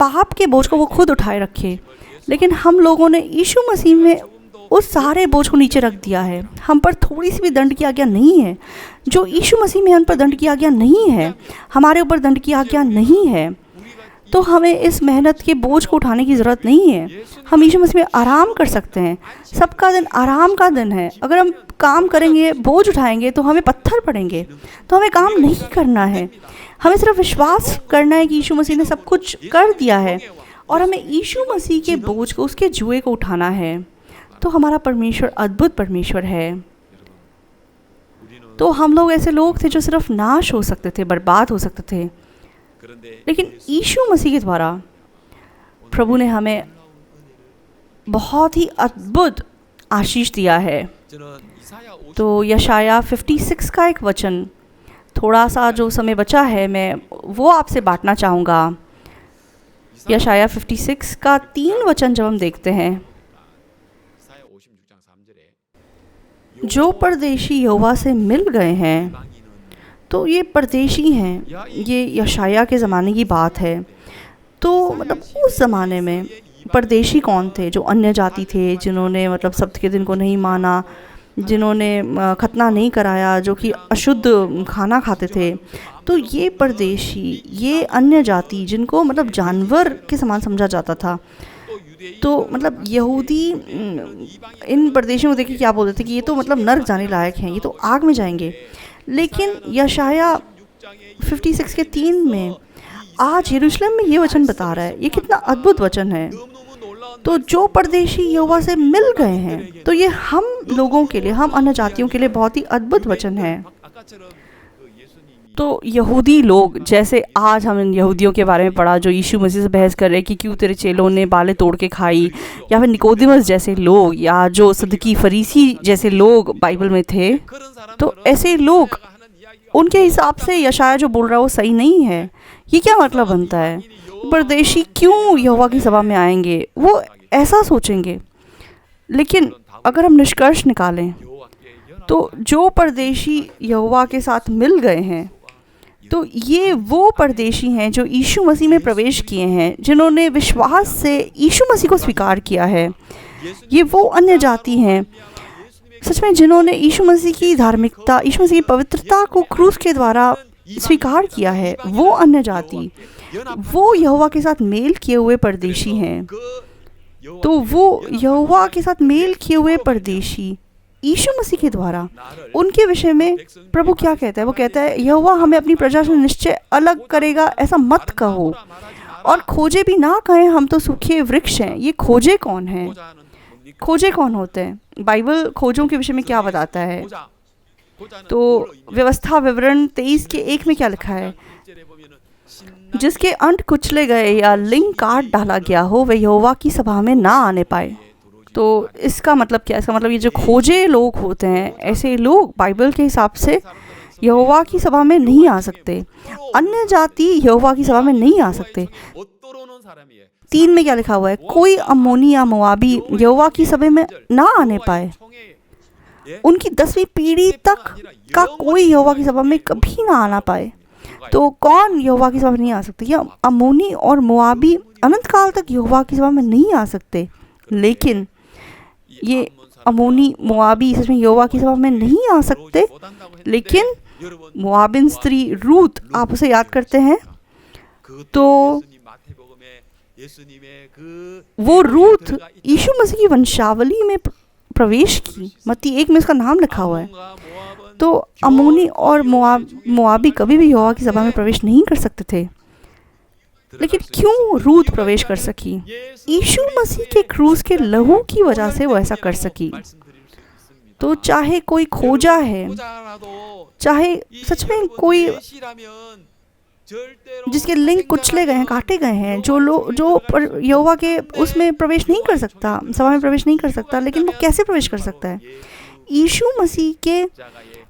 पाप के बोझ को वो खुद उठाए रखे। लेकिन हम लोगों ने यीशु मसीह में उस सारे बोझ को नीचे रख दिया है। हम पर थोड़ी सी भी दंड की आज्ञा नहीं है। जो यीशु मसीह में हम पर दंड की आज्ञा नहीं है, हमारे ऊपर दंड की आज्ञा नहीं है, तो हमें इस मेहनत के बोझ को उठाने की ज़रूरत नहीं है। हम यीशु मसीह में आराम कर सकते हैं। सबका दिन आराम का दिन है। अगर हम काम करेंगे, बोझ उठाएंगे, तो हमें पत्थर पड़ेंगे। तो हमें काम नहीं करना है। हमें सिर्फ विश्वास करना है कि यीशु मसीह ने सब कुछ कर दिया है और हमें यीशु मसीह के बोझ को, उसके जुए को उठाना है। तो हमारा परमेश्वर अद्भुत परमेश्वर है। तो हम लोग ऐसे लोग थे जो सिर्फ नाश हो सकते थे, बर्बाद हो सकते थे, लेकिन यीशु मसीह के द्वारा प्रभु ने हमें बहुत ही अद्भुत आशीष दिया है। तो यशाया 56 का एक वचन, थोड़ा सा जो समय बचा है मैं वो आपसे बांटना चाहूँगा। यशाया 56 का 3 वचन जब हम देखते हैं, जो परदेशी यहोवा से मिल गए हैं, तो ये परदेशी हैं। ये यशाया के ज़माने की बात है। तो मतलब उस ज़माने में परदेशी कौन थे? जो अन्य जाति थे, जिन्होंने मतलब सब्त के दिन को नहीं माना, जिन्होंने खतना नहीं कराया, जो कि अशुद्ध खाना खाते थे। तो ये परदेशी, ये अन्य जाति, जिनको मतलब जानवर के समान समझा जाता था। तो मतलब यहूदी इन परदेशियों को देख के क्या बोलते थे कि ये तो मतलब नर्क जाने लायक हैं, ये तो आग में जाएंगे। लेकिन यशाया 56 के 3 में आज यरूशलेम में ये वचन बता रहा है। ये कितना अद्भुत वचन है। तो जो परदेशी यहोवा से मिल गए हैं, तो ये हम लोगों के लिए, हम अन्य जातियों के लिए बहुत ही अद्भुत वचन है। तो यहूदी लोग, जैसे आज हम इन यहूदियों के बारे में पढ़ा जो यीशु मसीह से बहस कर रहे हैं कि क्यों तेरे चेलों ने बालें तोड़ के खाई, या फिर निकोदेमस जैसे लोग, या जो सदकी फरीसी जैसे लोग बाइबल में थे, तो ऐसे लोग, उनके हिसाब से यशाया जो बोल रहा है वो सही नहीं है। ये क्या मतलब बनता है? परदेशी क्यों यहोवा की सभा में आएंगे? वो ऐसा सोचेंगे। लेकिन अगर हम निष्कर्ष निकालें, तो जो परदेशी यहोवा के साथ मिल गए हैं, तो ये वो परदेशी हैं जो यीशु मसीह में प्रवेश किए हैं, जिन्होंने विश्वास से यीशु मसीह को स्वीकार किया है। ये वो अन्य जाति हैं, सच में, जिन्होंने यीशु मसीह की धार्मिकता, यीशु मसीह की पवित्रता को क्रूस के द्वारा स्वीकार किया है। वो अन्य जाति, वो यहोवा के साथ मेल किए हुए परदेशी हैं। तो वो यहोवा के साथ मेल किए हुए परदेशी यीशु मसीह के द्वारा, उनके विषय में प्रभु क्या कहता है? वो कहता है, यहोवा हमें अपनी प्रजा से निश्चय अलग करेगा, ऐसा मत कहो। और खोजे भी ना कहें, हम तो सूखे वृक्ष हैं। ये खोजे कौन हैं? खोजे कौन होते हैं? बाइबल खोजों के विषय में क्या बताता है? तो व्यवस्था विवरण 23 के 1 में क्या लिखा है? जिसके अंट कुचले गए या लिंग काट डाला गया हो, वह यहोवा की सभा में ना आने पाए। तो इसका मतलब क्या? इसका मतलब ये जो खोजे लोग होते हैं, ऐसे लोग बाइबल के हिसाब से यहोवा की सभा में नहीं आ सकते। अन्य जाति यहोवा की सभा में नहीं आ सकते। 3 में क्या लिखा हुआ है? कोई अम्मोनी या मोआबी यहोवा की सभा में ना आने पाए। उनकी 10वीं पीढ़ी तक का कोई यहोवा की सभा में कभी ना आना पाए। तो कौन यहोवा की सभा में नहीं आ सकते? या अम्मोनी और मोआबी अनंत काल तक यहोवा की सभा में नहीं आ सकते। लेकिन ये अम्मोनी मोआबी सच में यहोवा की सभा में नहीं आ सकते। लेकिन मोआबिन स्त्री रूत, आप उसे याद करते हैं? तो वो रूत यीशु मसीह की वंशावली में प्रवेश की। मत्ती 1 में उसका नाम लिखा हुआ है। तो अम्मोनी और मोआबी कभी भी यहोवा की सभा में प्रवेश नहीं कर सकते थे। लेकिन क्यों रूत प्रवेश कर सकी? यीशु मसीह के क्रूस के लहू की वजह से वो ऐसा कर सकी। तो चाहे कोई खोजा है, चाहे सच में कोई जिसके लिंग कुचले गए हैं, काटे गए हैं, जो लोग जो यहोवा के उसमें प्रवेश नहीं कर सकता, सभा में प्रवेश नहीं कर सकता, लेकिन वो कैसे प्रवेश कर सकता है? यीशु मसीह के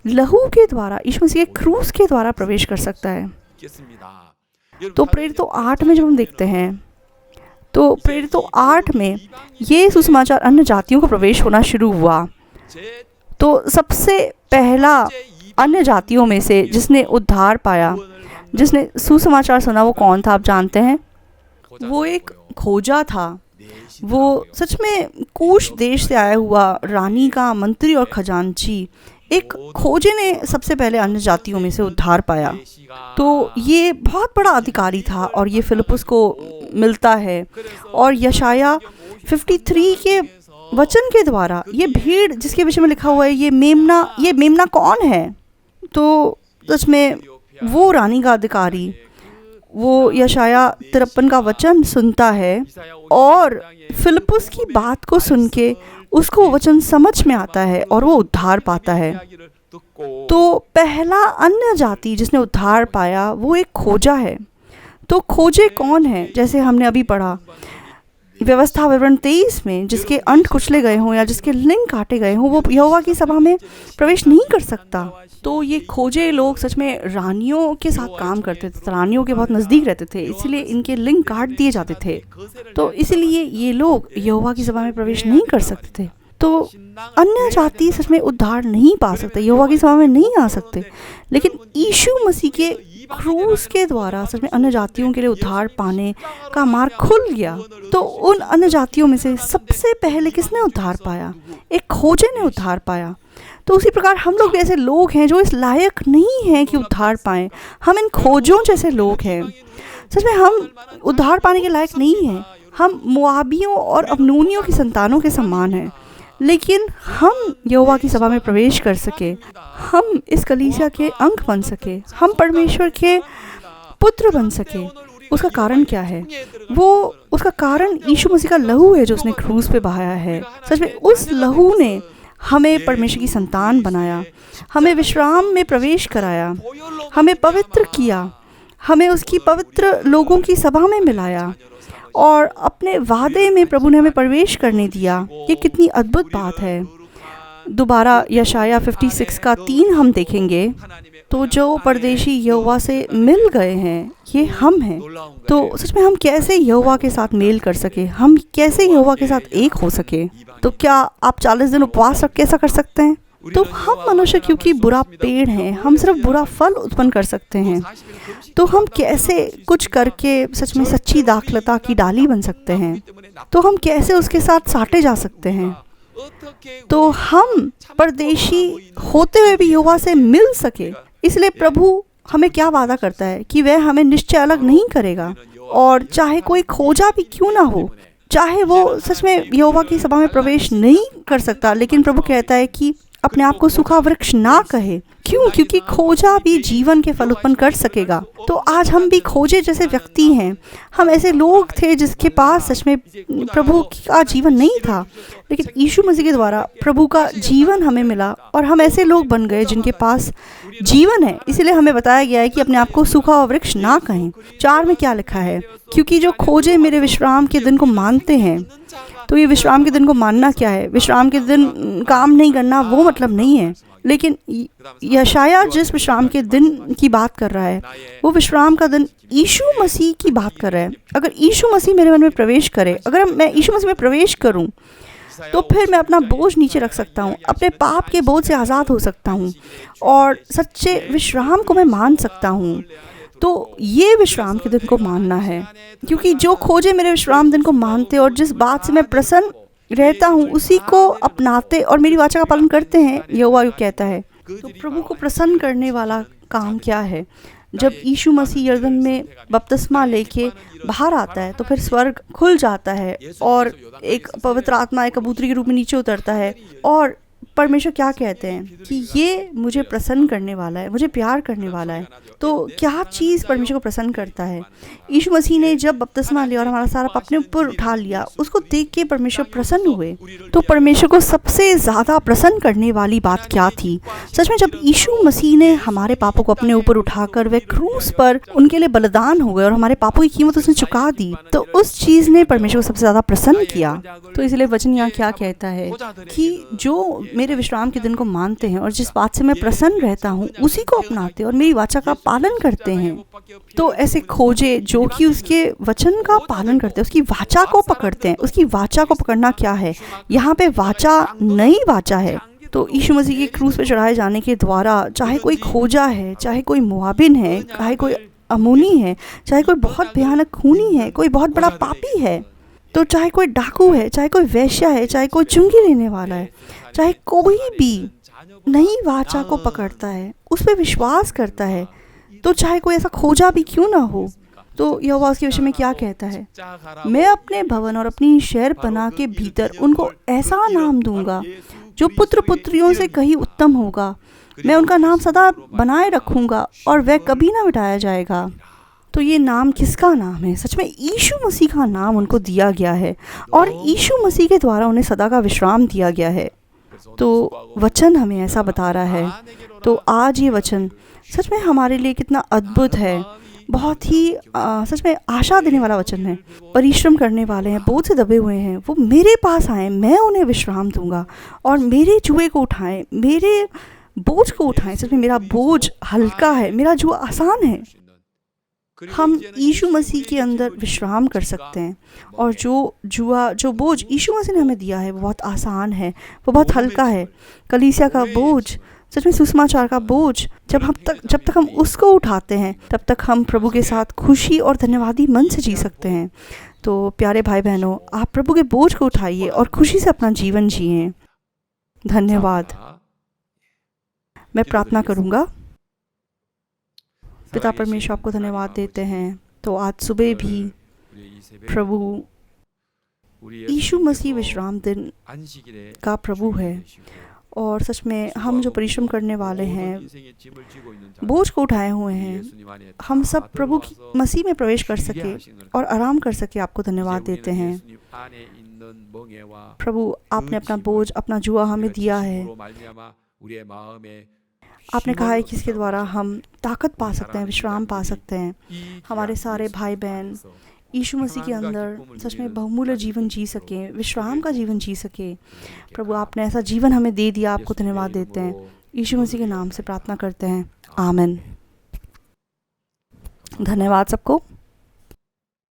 लहू के द्वारा, यीशु मसीह के क्रूस के द्वारा प्रवेश कर सकता है। तो प्रेरितों 8 में जब हम देखते हैं, तो प्रेरितों 8 में ये सुसमाचार अन्य जातियों को प्रवेश होना शुरू हुआ। तो सबसे पहला अन्य जातियों में से जिसने उद्धार पाया, जिसने सुसमाचार सुना, वो कौन था आप जानते हैं? वो एक खोजा था। वो सच में कूश देश से आया हुआ रानी का मंत्री और खजांची, एक खोजे ने सबसे पहले अन्य जातियों में से उद्धार पाया। तो ये बहुत बड़ा अधिकारी था और ये फिलिपुस को मिलता है। और यशाया 53 के वचन के द्वारा ये भीड़ जिसके विषय में लिखा हुआ है, ये मेमना कौन है? तो सच में वो रानी का अधिकारी, वो यशाया 53 का वचन सुनता है और फिलिपुस की बात को सुन के उसको वचन समझ में आता है और वो उद्धार पाता है। तो पहला अन्य जाति जिसने उद्धार पाया वो एक खोजा है। तो खोजे कौन है? जैसे हमने अभी पढ़ा व्यवस्था विवरण 23 में, जिसके अंट कुचले गए हों या जिसके लिंग काटे गए हों, वो यहोवा की सभा में प्रवेश नहीं कर सकता। तो ये खोजे लोग सच में रानियों के साथ काम करते थे, रानियों के बहुत नज़दीक रहते थे, इसलिए इनके लिंग काट दिए जाते थे। तो इसलिए ये लोग यहोवा की सभा में प्रवेश नहीं कर सकते थे। तो अन्य जाति सच में उद्धार नहीं पा सकते, यहोवा की सभा में नहीं आ सकते। लेकिन यीशु मसीह के क्रूस के द्वारा सच में अन्य जातियों के लिए उद्धार पाने का मार्ग खुल गया। तो उन अन्य जातियों में से सबसे पहले किसने उद्धार पाया? एक खोजे ने उद्धार पाया। तो उसी प्रकार हम लोग भी ऐसे लोग हैं जो इस लायक नहीं हैं कि उद्धार पाएं। हम इन खोजों जैसे लोग हैं। सच में हम उद्धार पाने के लायक नहीं हैं। हम मोआबियों और अम्मोनियों की संतानों के समान हैं। लेकिन हम यहोवा की सभा में प्रवेश कर सके, हम इस कलीसिया के अंग बन सके, हम परमेश्वर के पुत्र बन सके, उसका कारण क्या है? वो उसका कारण यीशु मसीह का लहू है जो उसने क्रूस पे बहाया है। सच में उस लहू ने हमें परमेश्वर की संतान बनाया, हमें विश्राम में प्रवेश कराया, हमें पवित्र किया, हमें उसकी पवित्र लोगों की सभा में मिलाया और अपने वादे में प्रभु ने हमें प्रवेश करने दिया। ये कितनी अद्भुत बात है। दोबारा यशाया 56 का 3 हम देखेंगे, तो जो परदेशी यहोवा से मिल गए हैं ये हम हैं। तो सच में हम कैसे यहोवा के साथ मेल कर सके, हम कैसे यहोवा के साथ एक हो सके? तो क्या आप 40 दिन उपवास रख के ऐसा कर सकते हैं? तो हम मनुष्य क्योंकि बुरा पेड़ हैं, हम सिर्फ बुरा फल उत्पन्न कर सकते हैं। तो हम कैसे कुछ करके सच में सच्ची दाखलता की डाली बन सकते हैं? तो हम कैसे उसके साथ साटे जा सकते हैं? तो हम परदेशी होते हुए भी यहोवा से मिल सके, इसलिए प्रभु हमें क्या वादा करता है कि वह हमें निश्चय अलग नहीं करेगा। और चाहे कोई खोजा भी क्यों ना हो, चाहे वो सच में यहोवा की सभा में प्रवेश नहीं कर सकता, लेकिन प्रभु कहता है कि अपने आप को सूखा वृक्ष ना कहे। क्यों? क्योंकि खोजा भी जीवन के फल उत्पन्न कर सकेगा। तो आज हम भी खोजे जैसे व्यक्ति हैं। हम ऐसे लोग थे जिसके पास सच में प्रभु का जीवन नहीं था, लेकिन यीशु मसीह के द्वारा प्रभु का जीवन हमें मिला और हम ऐसे लोग बन गए जिनके पास जीवन है। इसलिए हमें बताया गया है कि अपने आप को सूखा वृक्ष ना कहें। 4 में क्या लिखा है? क्योंकि जो खोजे मेरे विश्राम के दिन को मानते हैं। तो ये विश्राम के दिन को मानना क्या है? विश्राम के दिन काम नहीं करना वो मतलब नहीं है, लेकिन यशाया जिस विश्राम के दिन की बात कर रहा है वो विश्राम का दिन यीशु मसीह की बात कर रहा है। अगर यीशु मसीह मेरे मन में प्रवेश करे, अगर मैं यीशु मसीह में प्रवेश करूं, तो फिर मैं अपना बोझ नीचे रख सकता हूं, अपने पाप के बोझ से आज़ाद हो सकता हूं और सच्चे विश्राम को मैं मान सकता हूं। तो ये विश्राम के दिन को मानना है, क्योंकि जो खोजे मेरे विश्राम दिन को मानते और जिस बात से मैं प्रसन्न रहता हूँ उसी को अपनाते और मेरी वाचा का पालन करते हैं, यहोवा यूँ कहता है। तो प्रभु को प्रसन्न करने वाला काम क्या है? जब यीशु मसीह यरदन में बपतिस्मा लेके बाहर आता है तो फिर स्वर्ग खुल जाता है और एक पवित्र आत्मा एक कबूतरी के रूप में नीचे उतरता है और परमेश्वर क्या कहते हैं कि ये मुझे प्रसन्न करने वाला है, मुझे प्यार करने वाला है। तो क्या चीज़ परमेश्वर को प्रसन्न करता है? यीशु मसीह ने जब बपतिस्मा लिया और हमारा सारा पाप अपने ऊपर उठा लिया, उसको देख के परमेश्वर प्रसन्न हुए। तो परमेश्वर को सबसे ज़्यादा प्रसन्न करने वाली बात क्या थी? सच में जब यीशु मसीह ने हमारे पापों को अपने ऊपर उठाकर वह क्रूस पर उनके लिए बलिदान हो गए और हमारे पापों की कीमत उसने चुका दी, तो उस चीज़ ने परमेश्वर को सबसे ज़्यादा प्रसन्न किया। तो इसलिए वचन यहाँ क्या कहता है कि जो मेरे विश्राम के दिन को मानते हैं और जिस बात से मैं प्रसन्न रहता हूँ उसी को अपनाते और मेरी वाचा का पालन करते हैं। तो ऐसे खोजे जो कि उसके वचन का पालन करते हैं, उसकी वाचा को पकड़ते हैं। उसकी वाचा को पकड़ना क्या है? यहाँ पे वाचा नई वाचा है। तो यीशु मसीह के क्रूस पे चढ़ाए जाने के द्वारा चाहे कोई खोजा है, चाहे कोई मुआबिन है, चाहे कोई अमोनी है, चाहे कोई बहुत भयानक खूनी है, कोई बहुत बड़ा पापी है, तो चाहे कोई डाकू है, चाहे कोई वैश्या है, चाहे कोई चुंगी लेने वाला है, चाहे कोई भी नई वाचा को पकड़ता है, उस पर विश्वास करता है, तो चाहे कोई ऐसा खोजा भी क्यों ना हो। तो यहोवा उसके विषय में क्या कहता है? मैं अपने भवन और अपनी शहरपनाह के भीतर उनको ऐसा नाम दूंगा जो पुत्र पुत्रियों से कहीं उत्तम होगा। मैं उनका नाम सदा बनाए रखूंगा और वह कभी ना मिटाया जाएगा। तो ये नाम किसका नाम है? सच में यीशु मसीह का नाम उनको दिया गया है और यीशु मसीह के द्वारा उन्हें सदा का विश्राम दिया गया है। तो वचन हमें ऐसा बता रहा है। तो आज ये वचन सच में हमारे लिए कितना अद्भुत है, बहुत ही सच में आशा देने वाला वचन है। परिश्रम करने वाले हैं, बोझ से दबे हुए हैं, वो मेरे पास आए, मैं उन्हें विश्राम दूंगा और मेरे जुए को उठाएं, मेरे बोझ को उठाएं। सच में मेरा बोझ हल्का है, मेरा जुआ आसान है। हम यीशु मसीह के अंदर विश्राम कर सकते हैं और जो बोझ यीशु मसीह ने हमें दिया है वो बहुत आसान है, वो बहुत हल्का है। कलीसिया का बोझ, सच में सुसमाचार का बोझ, जब तक हम उसको उठाते हैं तब तक हम प्रभु के साथ खुशी और धन्यवादी मन से जी सकते हैं। तो प्यारे भाई बहनों, आप प्रभु के बोझ को उठाइए और खुशी से अपना जीवन जिए। धन्यवाद। मैं प्रार्थना करूँगा। पिता परमेश्वर, आपको धन्यवाद देते हैं। तो आज सुबह भी प्रभु यीशु मसीह विश्राम दिन का प्रभु है और सच में हम जो परिश्रम करने वाले हैं, बोझ को उठाए हुए हैं, हम सब प्रभु की मसीह में प्रवेश कर सके और आराम कर सके। आपको धन्यवाद देते हैं प्रभु। आपने अपना बोझ, अपना जुआ हमें दिया है। आपने कहा है कि इसके द्वारा हम ताकत पा सकते हैं, विश्राम पा सकते हैं। हमारे सारे भाई बहन यीशु मसीह के अंदर सच में बहुमूल्य जीवन जी सके, विश्राम का जीवन जी सके। प्रभु, आपने ऐसा जीवन हमें दे दिया। आपको धन्यवाद देते हैं। यीशु मसीह के नाम से प्रार्थना करते हैं। आमीन। धन्यवाद सबको।